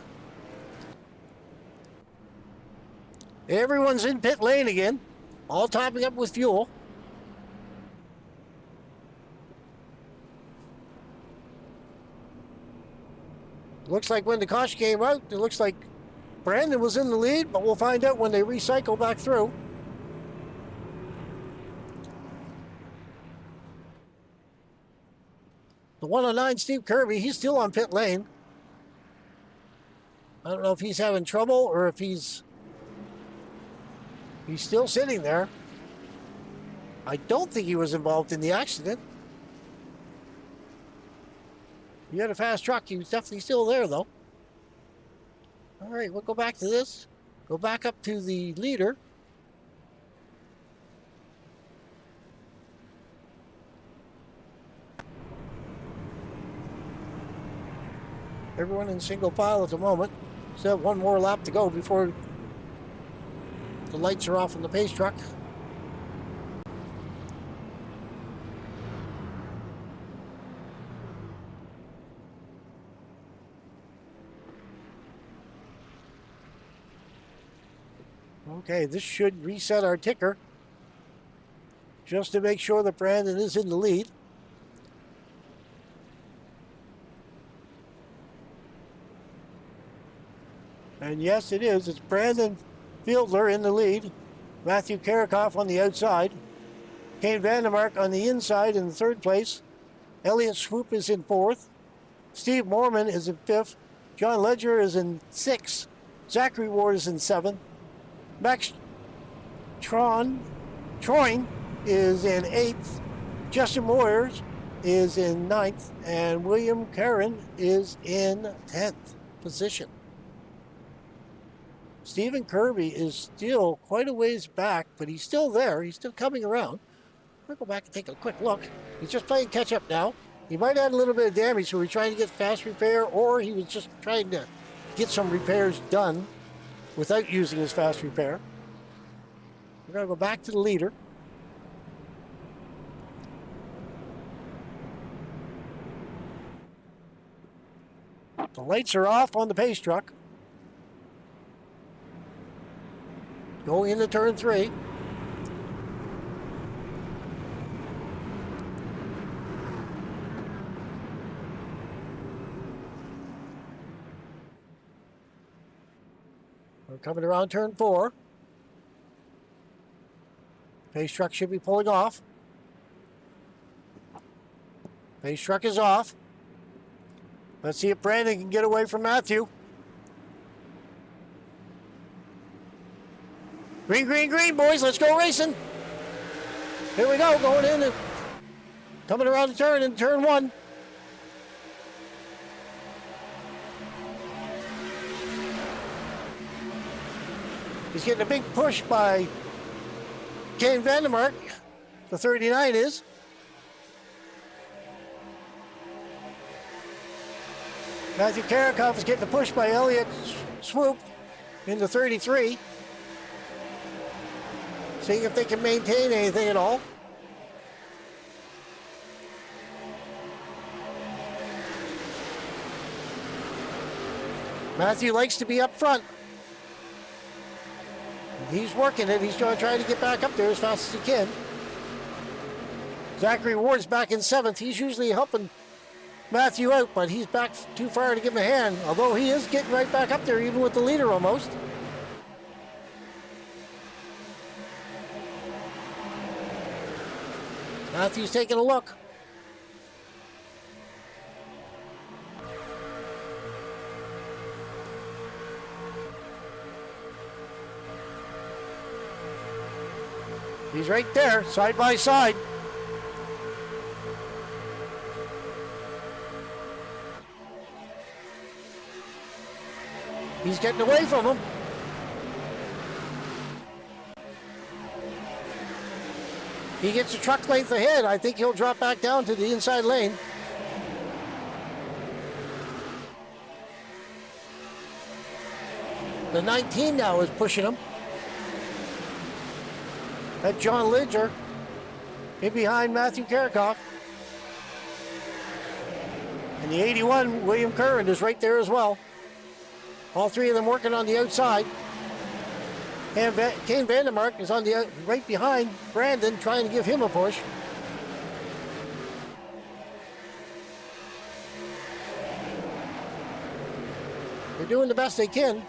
Everyone's in pit lane again, all topping up with fuel. Looks like when the caution came out, it looks like Brandon was in the lead, but we'll find out when they recycle back through. The 109, Steve Kirby, he's still on pit lane. I don't know if he's having trouble or if he's still sitting there. I don't think he was involved in the accident. He had a fast truck. He was definitely still there, though. All right, we'll go back to this. Go back up to the leader. Everyone in single file at the moment. Still have one more lap to go before the lights are off on the pace truck. Okay, this should reset our ticker. just to make sure that Brandon is in the lead. And yes, it is. It's Brandon Fieldler in the lead. Matthew Karakoff on the outside. Kane Vandermark on the inside in the third place. Elliot Swoop is in fourth. Steve Mormon is in fifth. John Ledger is in sixth. Zachary Ward is in seventh. Max Troin is in eighth. Justin Moyers is in ninth. And William Caron is in 10th position. Stephen Kirby is still quite a ways back, but he's still there. He's still coming around. I'll go back and take a quick look. He's just playing catch up now. He might add a little bit of damage, so he's trying to get fast repair, or he was just trying to get some repairs done without using his fast repair. We're going to go back to the leader. The lights are off on the pace truck. Go into turn 3. We're coming around turn 4. Pace truck should be pulling off. Pace truck is off. Let's see if Brandon can get away from Matthew. Green, green, green, boys. Let's go racing. Here we go, going in and coming around the turn in turn 1. He's getting a big push by Kane Vandermark. The 39 is. Matthew Karakoff is getting a push by Elliot Swoop in the 33. Seeing if they can maintain anything at all. Matthew likes to be up front. He's working it. He's trying to get back up there as fast as he can. Zachary Ward's back in 7th. He's usually helping Matthew out, but he's back too far to give him a hand. Although he is getting right back up there, even with the leader almost. Matthew's taking a look. He's right there, side by side. He's getting away from him. He gets a truck length ahead. I think he'll drop back down to the inside lane. The 19 now is pushing him. That's John Lidger in behind Matthew Karakoff. And the 81, William Curran, is right there as well. All three of them working on the outside. And Kane Vandermark is on the right behind Brandon, trying to give him a push. They're doing the best they can.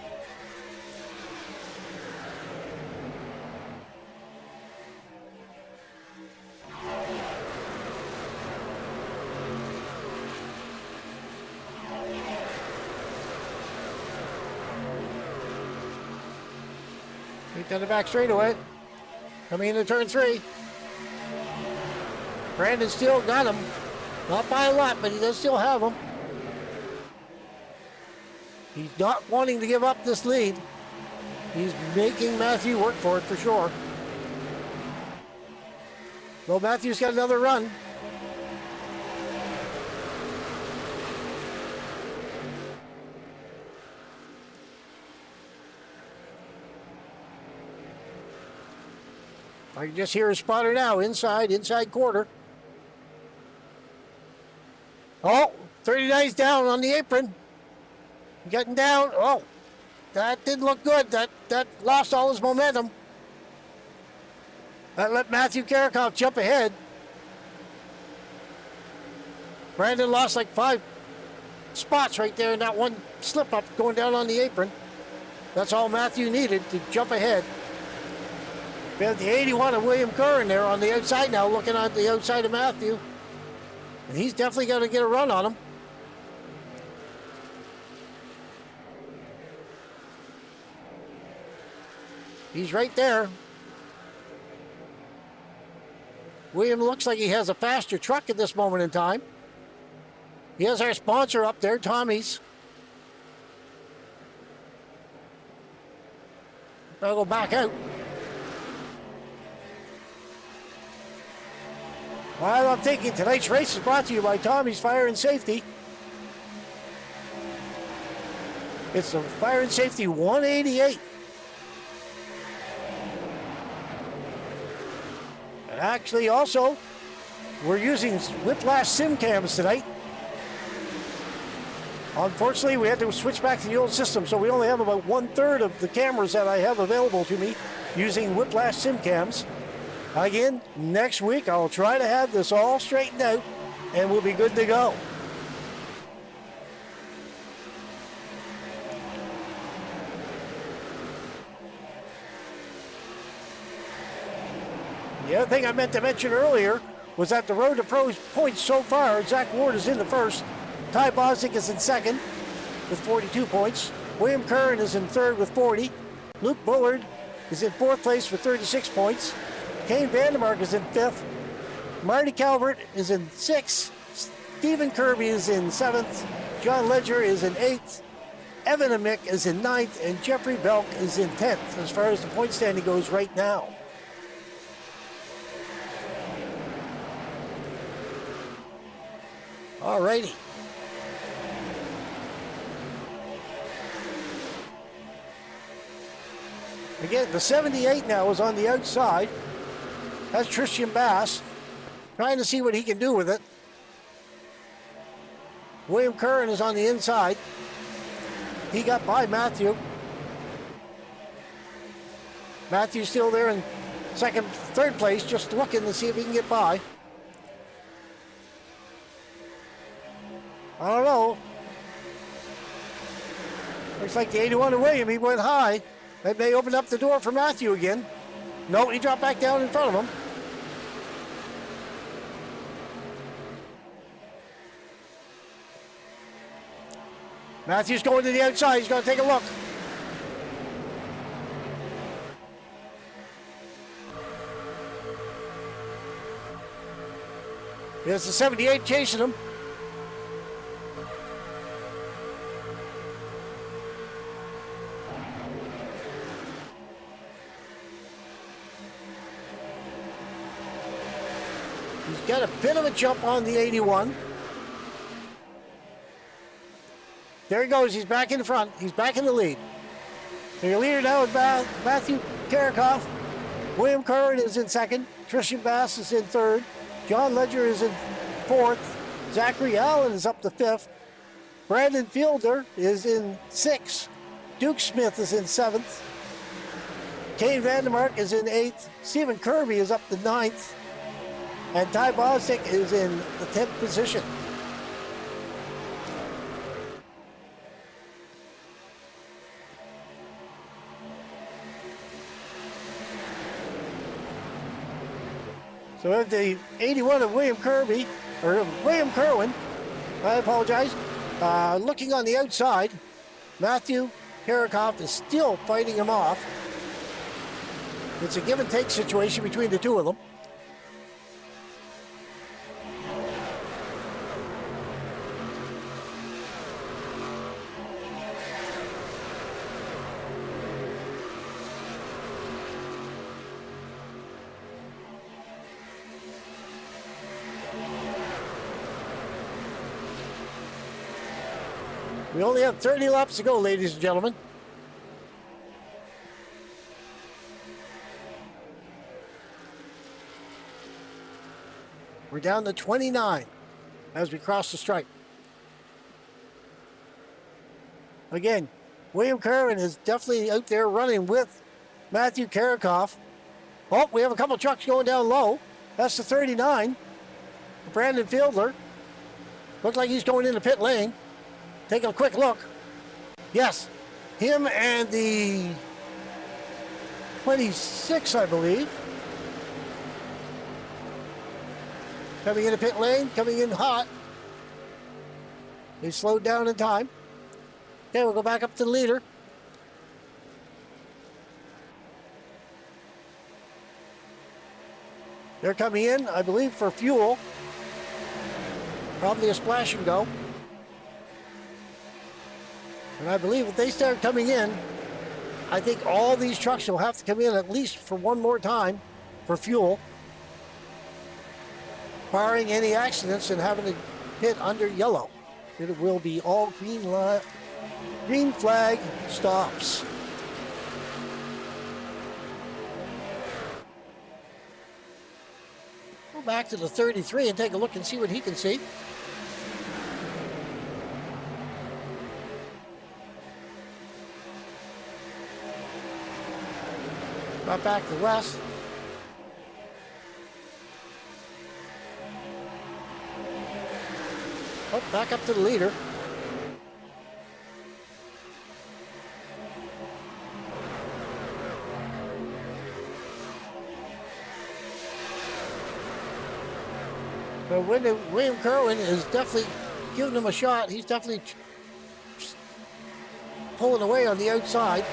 Down the back straightaway. Coming into turn 3. Brandon still got him. Not by a lot, but he does still have him. He's not wanting to give up this lead. He's making Matthew work for it for sure. Though Matthew's got another run. I can just hear a spotter now, inside quarter. Oh, 39's down on the apron. Getting down. Oh, that didn't look good. That lost all his momentum. That let Matthew Karakoff jump ahead. Brandon lost like 5 spots right there in that one slip up going down on the apron. That's all Matthew needed to jump ahead. We have the 81 of William Curran there on the outside now, looking at the outside of Matthew. And he's definitely going to get a run on him. He's right there. William looks like he has a faster truck at this moment in time. He has our sponsor up there, Tommy's. I'll go back out. Well, I'm thinking tonight's race is brought to you by Tommy's Fire and Safety. It's the Fire and Safety 188. And actually, also, we're using Whiplash sim cams tonight. Unfortunately, we had to switch back to the old system, so we only have about 1/3 of the cameras that I have available to me using Whiplash sim cams. Again, next week I'll try to have this all straightened out and we'll be good to go. The other thing I meant to mention earlier was that the Road to Pros points so far, Zach Ward is in the first, Ty Bosnick is in second with 42 points, William Curran is in third with 40, Luke Bullard is in fourth place with 36 points, Kane Vandermark is in fifth, Marty Calvert is in sixth, Stephen Kirby is in seventh, John Ledger is in eighth, Evan Amick is in ninth, and Jeffrey Belk is in 10th as far as the point standing goes right now. Alrighty. Again, the 78 now is on the outside. That's Tristan Bass, trying to see what he can do with it. William Curran is on the inside. He got by Matthew. Matthew's still there in third place, just looking to see if he can get by. I don't know. Looks like the 81 of William, he went high. That may open up the door for Matthew again. No, he dropped back down in front of him. Matthew's going to the outside. He's going to take a look. Here's the 78 chasing him. He's got a bit of a jump on the 81. There he goes. He's back in the front. He's back in the lead. The leader now is Matthew Karakoff. William Curran is in second. Tristan Bass is in third. John Ledger is in fourth. Zachary Allen is up to fifth. Brandon Fielder is in sixth. Duke Smith is in seventh. Kane Vandermark is in eighth. Stephen Kirby is up to ninth. And Ty Bosnick is in the 10th position. So we have the 81 of William Kirby, or William Kerwin, I apologize, looking on the outside. Matthew Karakoff is still fighting him off. It's a give and take situation between the two of them. We only have 30 laps to go, ladies and gentlemen. We're down to 29 as we cross the stripe. Again, William Curran is definitely out there running with Matthew Karakoff Oh, we have a couple trucks going down low. That's the 39. Brandon Fielder. Looked like he's going into pit lane. Taking a quick look. Yes, him and the 26, I believe. Coming into pit lane, coming in hot. They slowed down in time. Okay, we'll go back up to the leader. They're coming in, I believe, for fuel. Probably a splash and go. And I believe if they start coming in, I think all these trucks will have to come in at least for one more time for fuel. Barring any accidents and having to pit under yellow. It will be all green flag stops. Go back to the 33 and take a look and see what he can see. Right back to West. Oh, back up to the leader. But William Kerwin is definitely giving him a shot. He's definitely pulling away on the outside.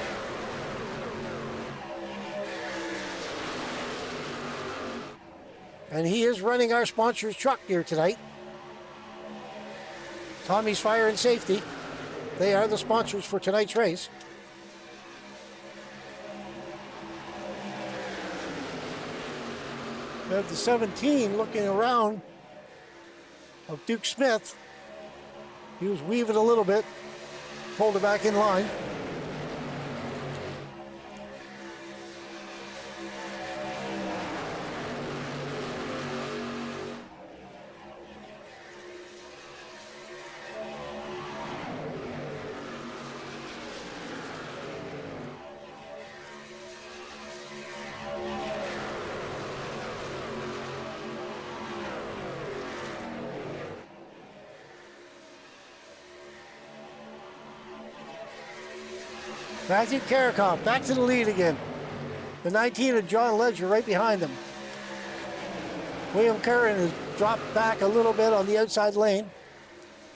And he is running our sponsor's truck here tonight. Tommy's Fire and Safety. They are the sponsors for tonight's race. We have the 17 looking around of Duke Smith. He was weaving a little bit, pulled it back in line. Matthew Karakoff back to the lead again. The 19 of John Ledger right behind him. William Curran has dropped back a little bit on the outside lane.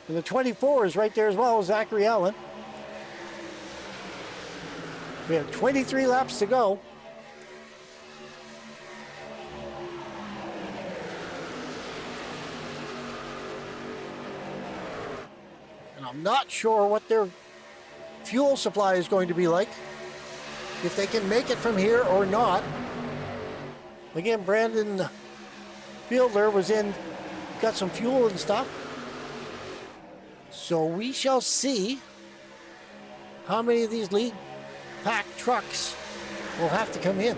And the 24 is right there as well as Zachary Allen. We have 23 laps to go. And I'm not sure what their fuel supply is going to be like, if they can make it from here or not. Again, Brandon Fielder was in, got some fuel and stuff. So we shall see how many of these lead pack trucks will have to come in.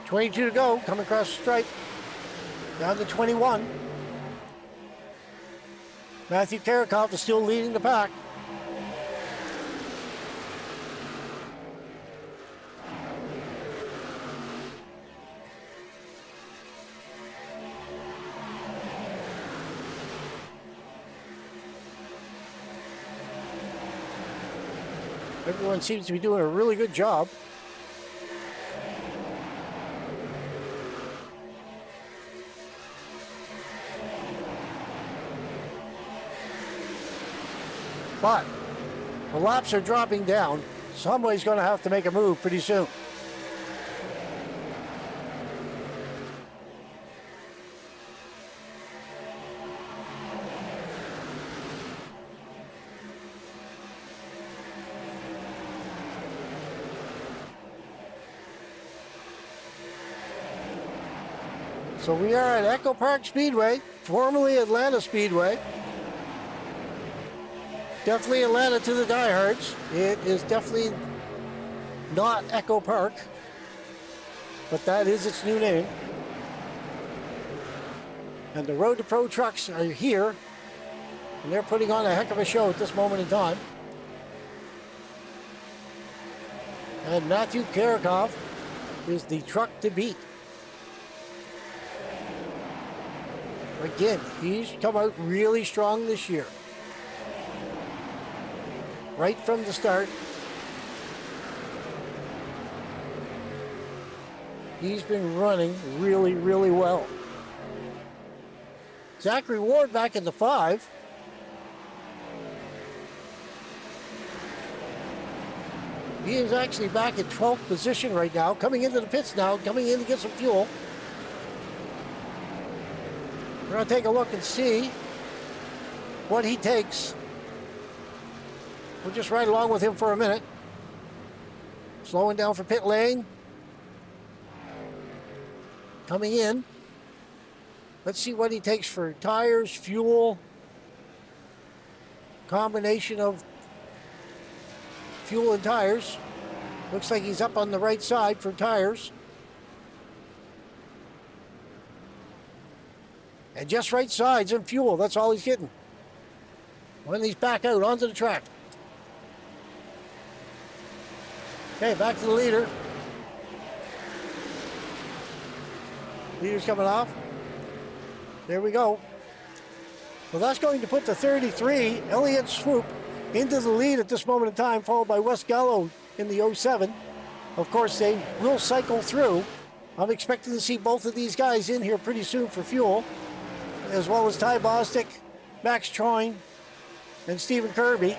$22 to go, coming across the stripe, down to 21. Matthew Karakoff is still leading the pack. Everyone seems to be doing a really good job. But the laps are dropping down. Somebody's going to have to make a move pretty soon. So we are at Echo Park Speedway, formerly Atlanta Speedway. Definitely Atlanta to the diehards. It is definitely not Echo Park, but that is its new name. And the Road to Pro trucks are here, and they're putting on a heck of a show at this moment in time. And Matthew Karakov is the truck to beat. Again, he's come out really strong this year. Right from the start, he's been running really, really well. Zachary Ward back in the 5. He is actually back in 12th position right now, coming into the pits now, coming in to get some fuel. We're going to take a look and see what he takes. We'll just ride along with him for a minute. Slowing down for pit lane. Coming in. Let's see what he takes for tires, fuel. Combination of fuel and tires. Looks like he's up on the right side for tires. And just right sides and fuel, that's all he's getting. When he's back out onto the track. Okay, back to the leader. Leader's coming off. There we go. Well, that's going to put the 33, Elliott Swoop, into the lead at this moment in time, followed by Wes Gallo in the 07. Of course, they will cycle through. I'm expecting to see both of these guys in here pretty soon for fuel, as well as Ty Bostic, Max Troyne, and Stephen Kirby.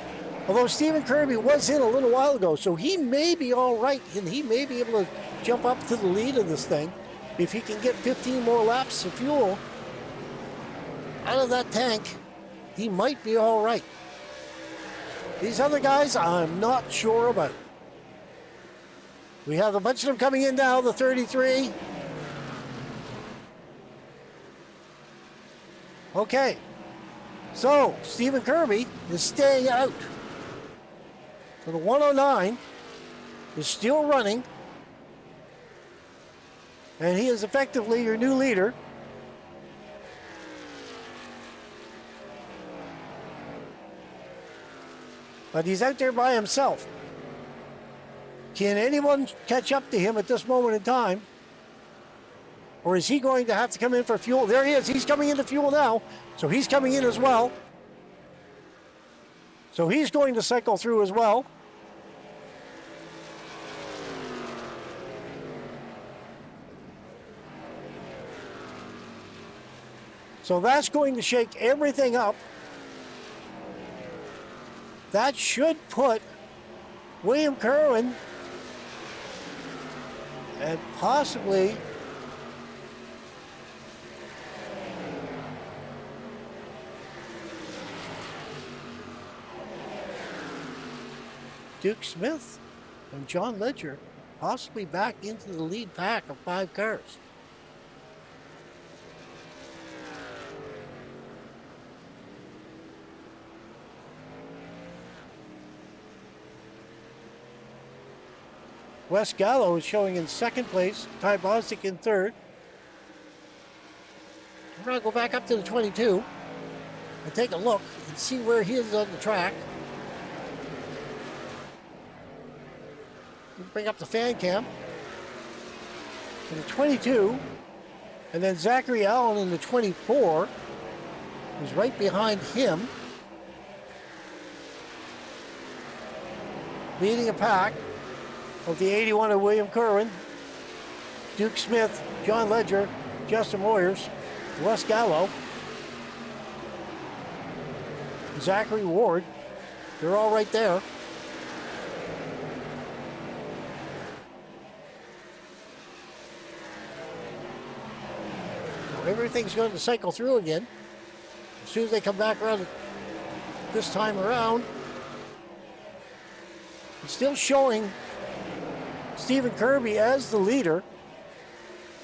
Although Stephen Kirby was in a little while ago, so he may be all right, and he may be able to jump up to the lead of this thing if he can get 15 more laps of fuel out of that tank. He might be all right. These other guys, I'm not sure about. We have a bunch of them coming in now, the 33. Okay, so Stephen Kirby is staying out. So the 109 is still running, and he is effectively your new leader. But he's out there by himself. Can anyone catch up to him at this moment in time? Or is he going to have to come in for fuel? There he is. He's coming into fuel now. So he's coming in as well. So he's going to cycle through as well. So that's going to shake everything up. That should put William Kerwin and possibly Duke Smith and John Ledger possibly back into the lead pack of 5 cars. Wes Gallo is showing in 2nd place, Ty Bostic in 3rd. We're going to go back up to the 22 and take a look and see where he is on the track. We'll bring up the fan cam. In the 22, and then Zachary Allen in the 24 is right behind him, leading a pack of the 81 of William Kerwin, Duke Smith, John Ledger, Justin Moyers, Wes Gallo, Zachary Ward. They're all right there. So everything's going to cycle through again. As soon as they come back around this time around, it's still showing Stephen Kirby as the leader.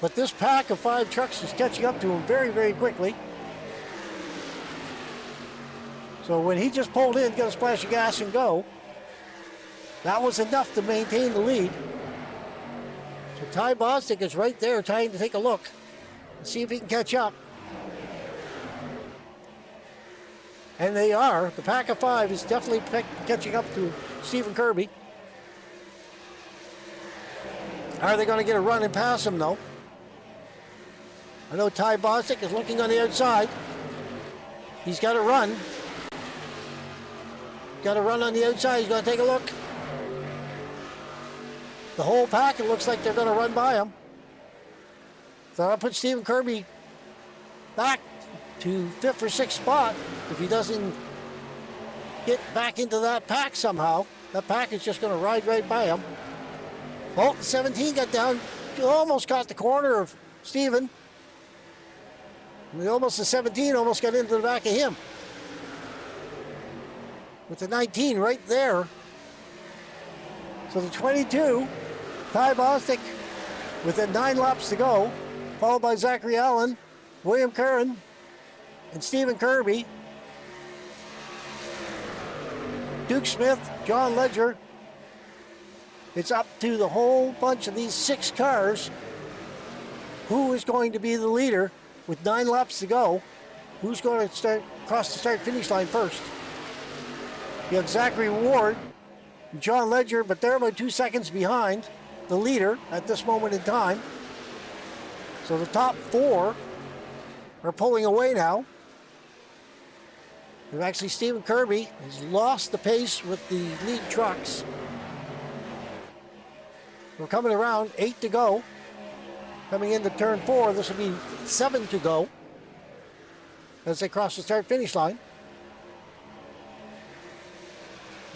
But this pack of 5 trucks is catching up to him very, very quickly. So when he just pulled in, get a splash of gas and go, that was enough to maintain the lead. So Ty Bostic is right there trying to take a look and see if he can catch up. And they are. The pack of 5 is definitely catching up to Stephen Kirby. Are they going to get a run and pass him, though? I know Ty Bostic is looking on the outside. He's got to run. Got to run on the outside. He's going to take a look. The whole pack, it looks like they're going to run by him. So I'll put Stephen Kirby back to 5th or 6th spot if he doesn't get back into that pack somehow. That pack is just going to ride right by him. Oh, the 17 got down. Almost got the corner of Stephen. The 17 almost got into the back of him. With the 19 right there. So the 22, Ty Bostic, with 9 laps to go, followed by Zachary Allen, William Curran, and Stephen Kirby. Duke Smith, John Ledger. It's up to the whole bunch of these 6 cars. Who is going to be the leader with 9 laps to go? Who's going to cross the start-finish line first? You have Zachary Ward, John Ledger, but they're about 2 seconds behind the leader at this moment in time. So the top 4 are pulling away now. And actually, Stephen Kirby has lost the pace with the lead trucks. We're coming around, 8 to go. Coming into turn 4, this will be 7 to go as they cross the start-finish line.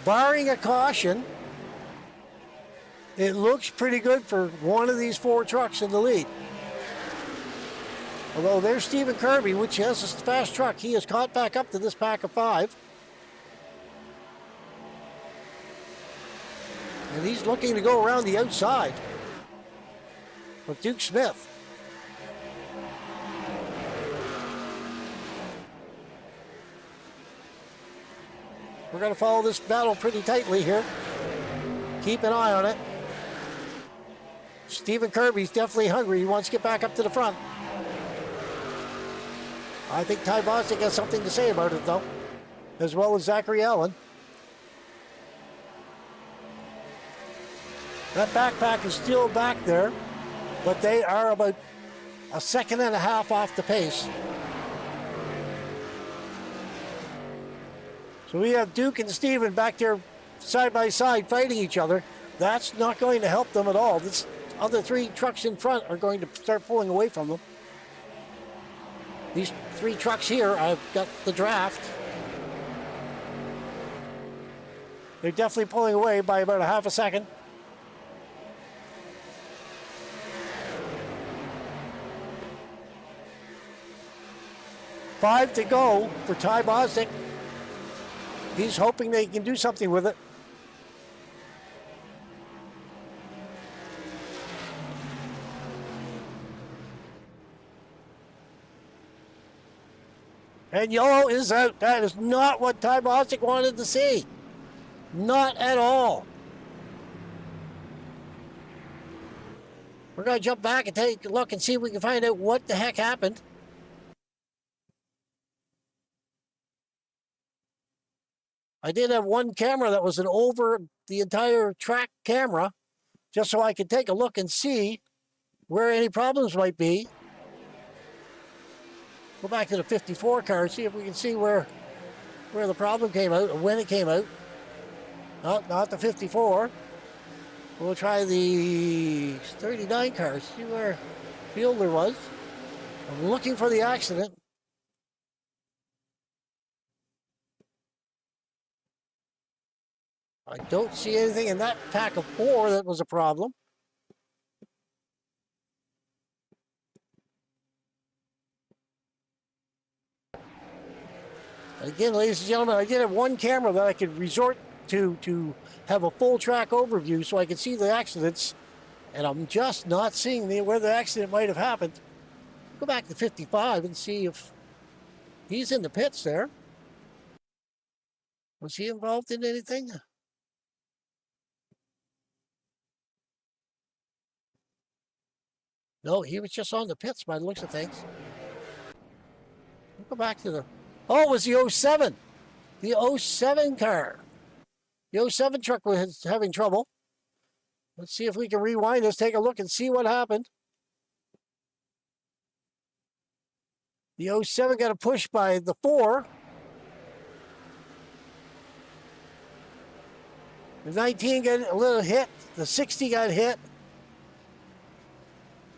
Barring a caution, it looks pretty good for one of these 4 trucks in the lead. Although there's Stephen Kirby, which has a fast truck. He has caught back up to this pack of 5. And he's looking to go around the outside of Duke Smith. We're going to follow this battle pretty tightly here. Keep an eye on it. Stephen Kirby's definitely hungry. He wants to get back up to the front. I think Ty Bostic has something to say about it, though, as well as Zachary Allen. That backpack is still back there, but they are about 1.5 seconds off the pace. So we have Duke and Stephen back there side by side fighting each other. That's not going to help them at all. This other 3 trucks in front are going to start pulling away from them. These 3 trucks here, I've got the draft. They're definitely pulling away by about 0.5 seconds. Five to go for Ty Bostic. He's hoping they can do something with it. And yellow is out. That is not what Ty Bostic wanted to see. Not at all. We're going to jump back and take a look and see if we can find out what the heck happened. I did have one camera that was an over the entire track camera, just so I could take a look and see where any problems might be. Go back to the 54 car, see if we can see where the problem came out or when it came out. Not the 54. We'll try the 39 car, see where Fielder was. I'm looking for the accident. I don't see anything in that pack of 4 that was a problem. Again, ladies and gentlemen, I did have one camera that I could resort to have a full track overview so I could see the accidents And I'm just not seeing where the accident might have happened. Go back to 55 and see if he's in the pits there. Was he involved in anything? No, he was just on the pits by the looks of things. We'll go back to the... Oh, it was the 07. The 07 car. The 07 truck was having trouble. Let's see if we can rewind this, take a look and see what happened. The 07 got a push by the 4. The 19 got a little hit. The 60 got hit.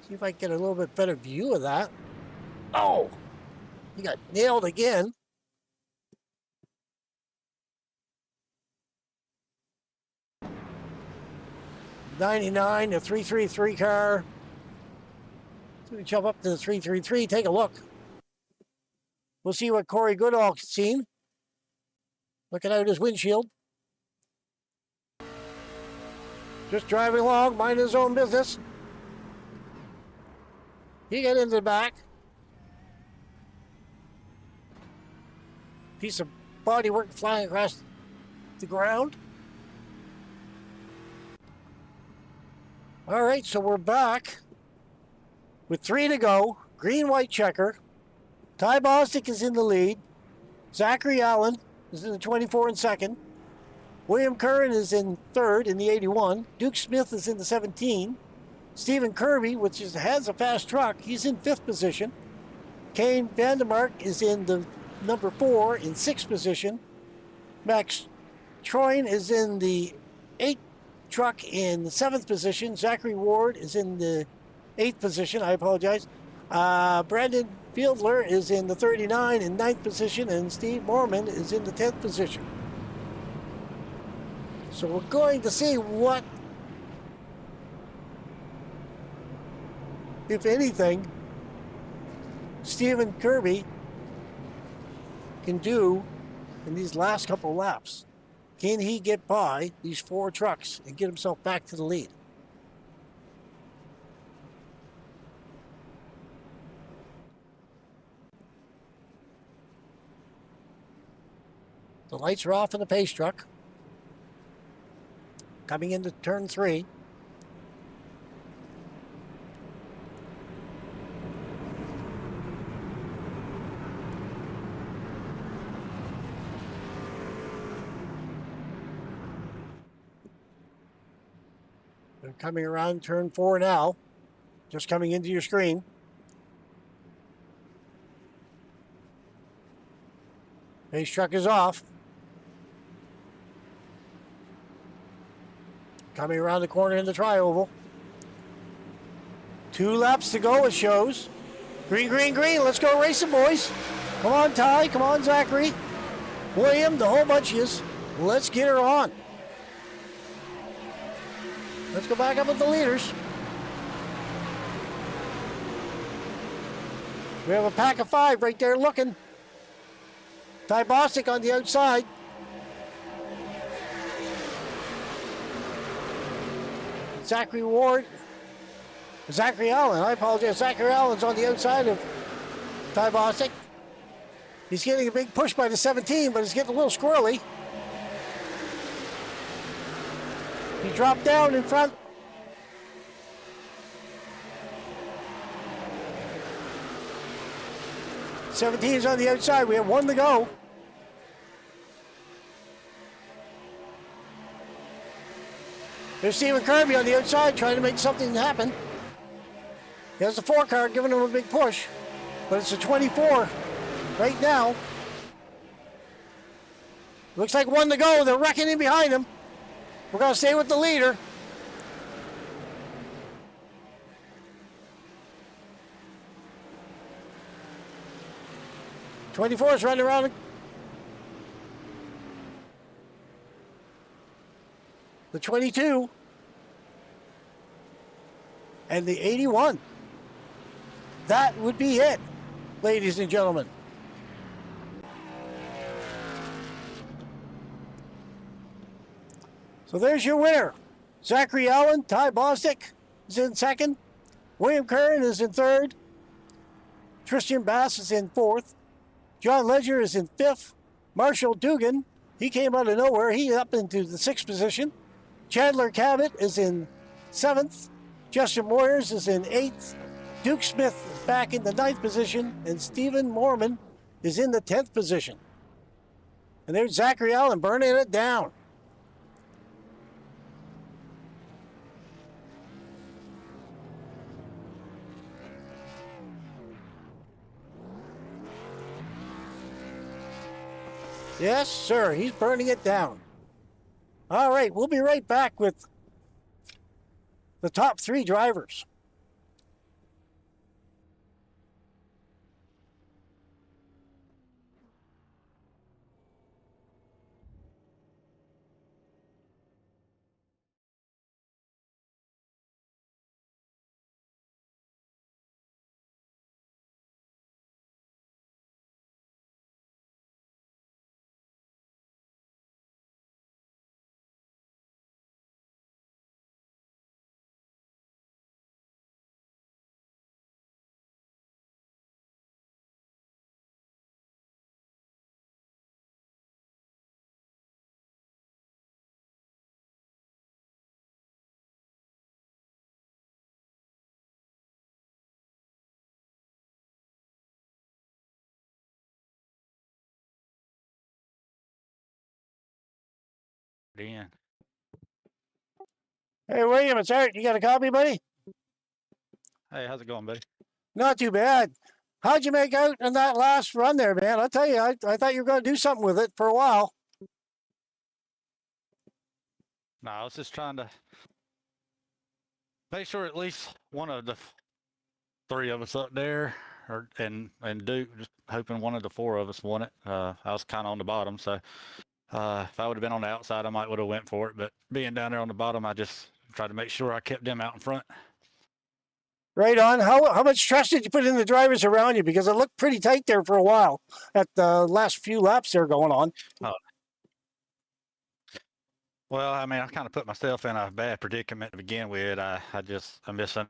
See if I can get a little bit better view of that. Oh! He got nailed again. '99, the 333 car. So we jump up to the 333, take a look. We'll see what Corey Goodall's seen. Looking out his windshield. Just driving along, minding his own business. He got into the back. Piece of bodywork flying across the ground. All right, so we're back with 3 to go. Green-white checker. Ty Bostic is in the lead. Zachary Allen is in the 24 in second. William Curran is in third in the 81. Duke Smith is in the 17. Stephen Kirby, which has a fast truck, he's in 5th position. Kane Vandermark is in the number 4 in 6th position. Max Troyne is in the 8th truck in the 7th position. Zachary Ward is in the 8th position. I apologize. Brandon Fieldler is in the 39 in 9th position, and Steve Mormon is in the 10th position. So we're going to see what, if anything, Stephen Kirby can do in these last couple of laps. Can he get by these 4 trucks and get himself back to the lead? The lights are off in the pace truck. Coming into turn 3. They're coming around turn 4 now. Just coming into your screen. Pace truck is off. Coming around the corner in the tri-oval. 2 laps to go, it shows. Green, green, green. Let's go racing, boys. Come on, Ty. Come on, Zachary. William, the whole bunch is. Let's get her on. Let's go back up with the leaders. We have a pack of 5 right there looking. Ty Bostic on the outside. Zachary Allen, I apologize. Zachary Allen's on the outside of Ty Bostic. He's getting a big push by the 17, but he's getting a little squirrely. He dropped down in front. '17 is on the outside. We have 1 to go. There's Stephen Kirby on the outside trying to make something happen. He has the 4 car giving him a big push, but it's a 24 right now. Looks like 1 to go. They're wrecking in behind him. We're going to stay with the leader. '24 is running around. The 22 and the 81. That would be it, ladies and gentlemen. So there's your winner. Zachary Allen, Ty Bostic, is in second. William Curran is in third. Tristan Bass is in fourth. John Ledger is in fifth. Marshall Dugan, he came out of nowhere. He's up into the sixth position. Chandler Cabot is in seventh. Justin Moyers is in eighth. Duke Smith is back in the ninth position. And Stephen Mormon is in the 10th position. And there's Zachary Allen burning it down. Yes, sir. He's burning it down. All right, we'll be right back with the top 3 drivers. Dan. Hey, William, it's Art. You got a copy, buddy? Hey, how's it going, buddy? Not too bad. How'd you make out in that last run there, man? I'll tell you, I thought you were going to do something with it for a while. No, I was just trying to make sure at least one of the 3 of us up there, and Duke, just hoping one of the 4 of us won it. I was kind of on the bottom, so if I would have been on the outside, I might would have went for it. But being down there on the bottom, I just tried to make sure I kept them out in front. Right on. How much trust did you put in the drivers around you? Because it looked pretty tight there for a while at the last few laps there going on. Well, I mean, I kind of put myself in a bad predicament to begin with. I misunderstood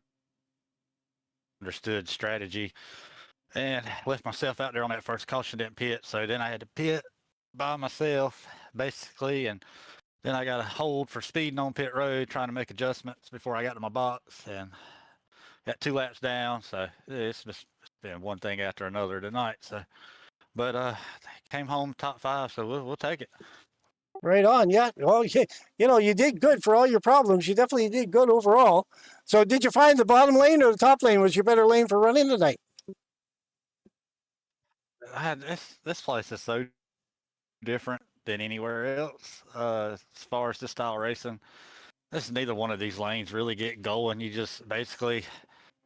strategy and left myself out there on that first caution, didn't pit. So then I had to pit by myself, basically, and then I got a hold for speeding on pit road, trying to make adjustments before I got to my box, and got 2 laps down. So it's just been one thing after another tonight. So, but came home top 5, so we'll take it. Right on. Yeah. Well, you did good for all your problems. You definitely did good overall. So did you find the bottom lane or the top lane was your better lane for running tonight? This place is so different than anywhere else as far as this style racing. This is neither one of these lanes really get going. You just basically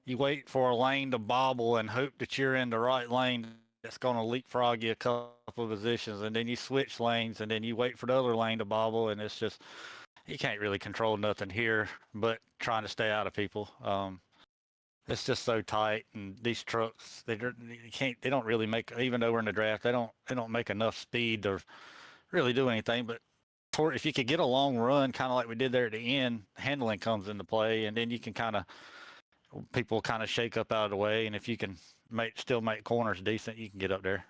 you wait for a lane to bobble and hope that you're in the right lane that's going to leapfrog you a couple of positions, and then you switch lanes, and then you wait for the other lane to bobble, and it's just you can't really control nothing here but trying to stay out of people. It's just so tight, and these trucks they don't really make, even though we're in the draft, they don't make enough speed to really do anything. But if you could get a long run, kind of like we did there at the end, handling comes into play, and then you can people kind of shake up out of the way, and if you can still make corners decent, you can get up there.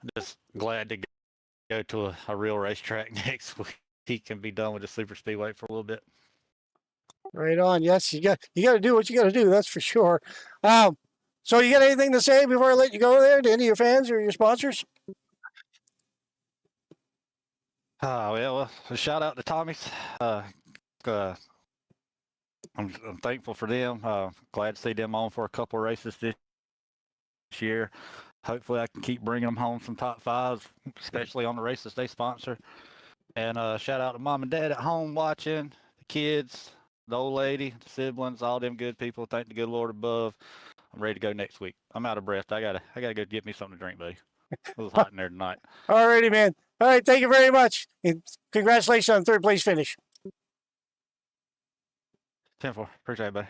I'm just glad to go to a real racetrack next week and be done with the super speedway for a little bit. Right on. Yes, you got to do what you got to do. That's for sure. So you got anything to say before I let you go there to any of your fans or your sponsors? Well, a shout out to Tommy's. I'm thankful for them. Glad to see them on for a couple of races this year. Hopefully, I can keep bringing them home some top 5s, especially on the races they sponsor. And shout out to mom and dad at home watching, the kids, the old lady, the siblings, all them good people. Thank the good Lord above. I'm ready to go next week. I'm out of breath. I gotta go get me something to drink, buddy. It was hot in there tonight. All righty, man. All right, thank you very much. And congratulations on 3rd place finish. 10-4. Appreciate it, buddy.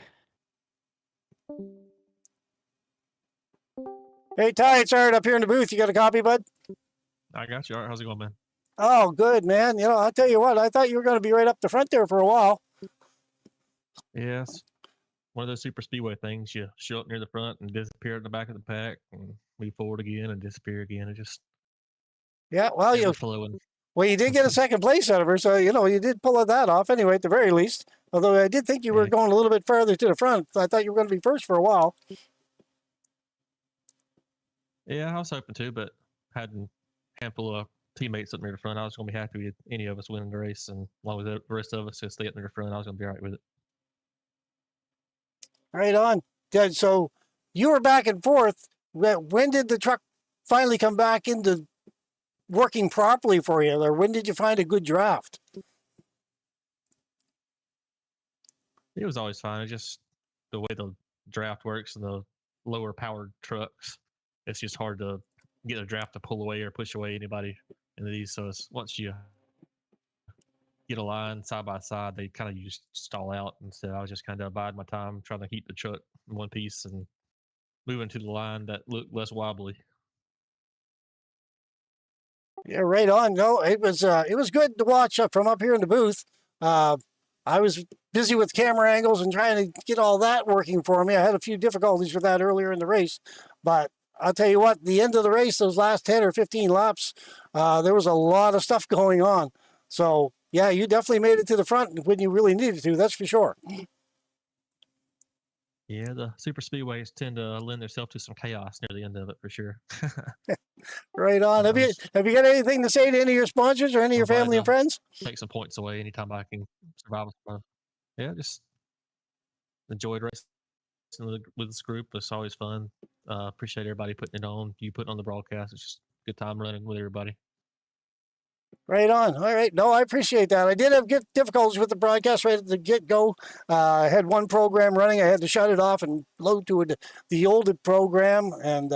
Hey, Ty, it's Art up here in the booth. You got a copy, bud? I got you. Art. How's it going, man? Oh, good, man. I'll tell you what, I thought you were going to be right up the front there for a while. Yes. one of those super speedway things. You show up near the front and disappear in the back of the pack, and move forward again and disappear again, and just Yeah, well, ever flowing. Well, you did get a second place out of her, so you did pull that off anyway, at the very least. Although I did think you were going a little bit further to the front. I thought you were going to be first for a while. Yeah, I was hoping to, but had a handful of teammates up near the front. I was going to be happy with any of us winning the race, and as long as the rest of us just stay up near the front, I was going to be all right with it. Right on. So you were back and forth. When did the truck finally come back into working properly for you, or when did you find a good draft? It was always fine. It's just the way the draft works and the lower powered trucks. It's just hard to get a draft to pull away or push away anybody into these. So it's once you get a line side by side, they kind of just stall out. And so I was just kind of biding my time, trying to keep the truck in one piece and moving to the line that looked less wobbly. Yeah, right on. No, it was good to watch from up here in the booth. I was busy with camera angles and trying to get all that working for me. I had a few difficulties with that earlier in the race, but I'll tell you what, the end of the race, those last 10 or 15 laps, there was a lot of stuff going on. So yeah, you definitely made it to the front when you really needed to. That's for sure. Yeah, the super speedways tend to lend themselves to some chaos near the end of it for sure. Right on. Have you got anything to say to any of your sponsors or any of your family and friends? Take some points away anytime I can survive. Yeah, just enjoyed racing with this group. It's always fun. Appreciate everybody putting it on. You putting on the broadcast. It's just a good time running with everybody. Right on. All right. No, I appreciate that. I did have difficulties with the broadcast right at the get-go. I had one program running. I had to shut it off and load to the older program. And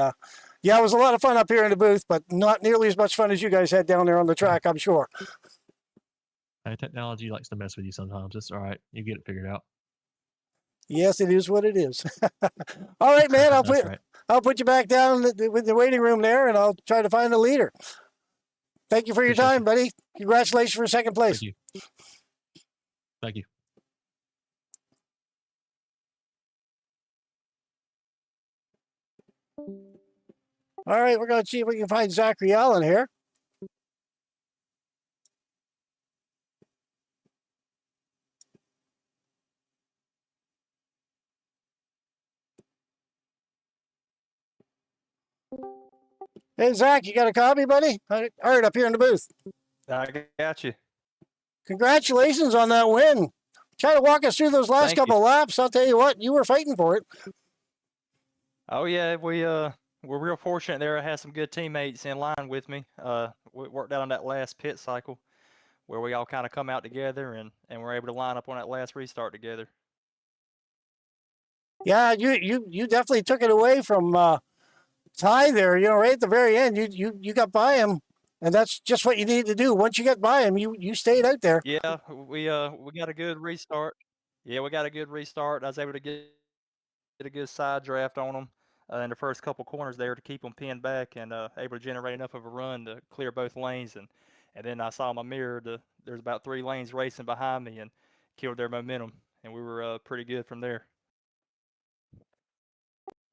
yeah, it was a lot of fun up here in the booth, but not nearly as much fun as you guys had down there on the track, I'm sure. Hey, technology likes to mess with you sometimes. It's all right. You get it figured out. Yes, it is what it is. All right, man. I'll put you back down with the waiting room there, and I'll try to find a leader. Thank you for your time, buddy. Congratulations for second place. Thank you. Thank you. All right, we're going to see if we can find Zachary Allen here. Hey, Zach, you got a copy, buddy? All right, up here in the booth. I got you. Congratulations on that win. Try to walk us through those last couple of laps. I'll tell you what, you were fighting for it. Oh yeah, we're real fortunate there. I had some good teammates in line with me. We worked out on that last pit cycle where we all kind of come out together and we're able to line up on that last restart together. Yeah, you definitely took it away from Ty there. Right at the very end, you got by him, and that's just what you needed to do. Once you got by him, you stayed out there. Yeah, we got a good restart. Yeah, we got a good restart. I was able to get a good side draft on them in the first couple corners there to keep them pinned back and able to generate enough of a run to clear both lanes. And then I saw my mirror. There's about 3 lanes racing behind me and killed their momentum. And we were pretty good from there.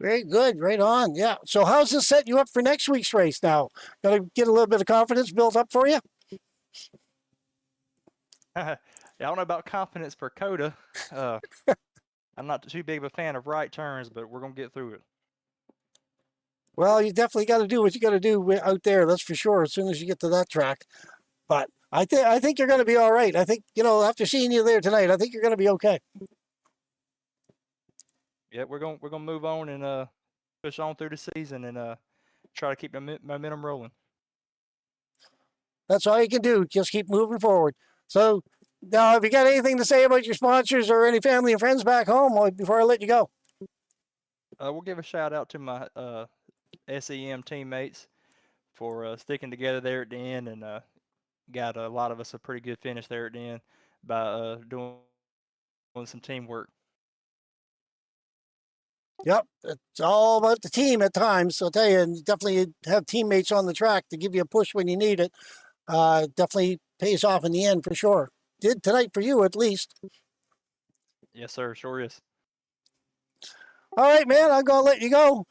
Very good. Right on. Yeah. So how's this set you up for next week's race now? Got to get a little bit of confidence built up for you? Yeah, I don't know about confidence for Coda. I'm not too big of a fan of right turns, but we're going to get through it. Well, you definitely got to do what you got to do out there. That's for sure. As soon as you get to that track. But I think you're going to be all right. I think, after seeing you there tonight, I think you're going to be okay. Yeah, we're gonna move on and push on through the season and try to keep the momentum rolling. That's all you can do. Just keep moving forward. So now, have you got anything to say about your sponsors or any family and friends back home before I let you go? We'll give a shout out to my SEM teammates for sticking together there at the end and got a lot of us a pretty good finish there at the end by doing some teamwork. Yep, it's all about the team at times. I'll tell you, and definitely have teammates on the track to give you a push when you need it. Definitely pays off in the end for sure. Did tonight for you at least. Yes, sir. Sure is. All right, man, I'm going to let you go.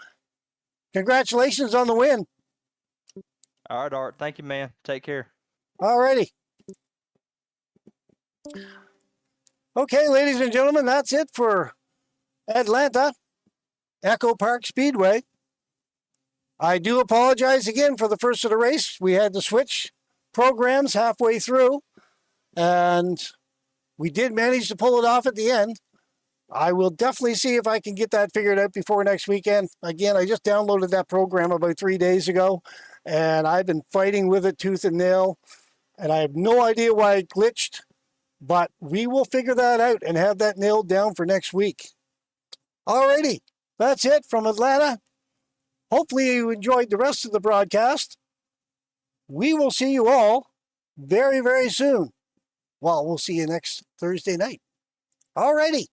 Congratulations on the win. All right, Art. Thank you, man. Take care. All righty. Okay, ladies and gentlemen, that's it for Atlanta Echo Park Speedway. I do apologize again for the first of the race. We had to switch programs halfway through, and we did manage to pull it off at the end. I will definitely see if I can get that figured out before next weekend. Again, I just downloaded that program about 3 days ago, and I've been fighting with it tooth and nail, and I have no idea why it glitched, but we will figure that out and have that nailed down for next week. Alrighty, that's it from Atlanta. Hopefully you enjoyed the rest of the broadcast. We will see you all very, very soon. Well, we'll see you next Thursday night. Alrighty.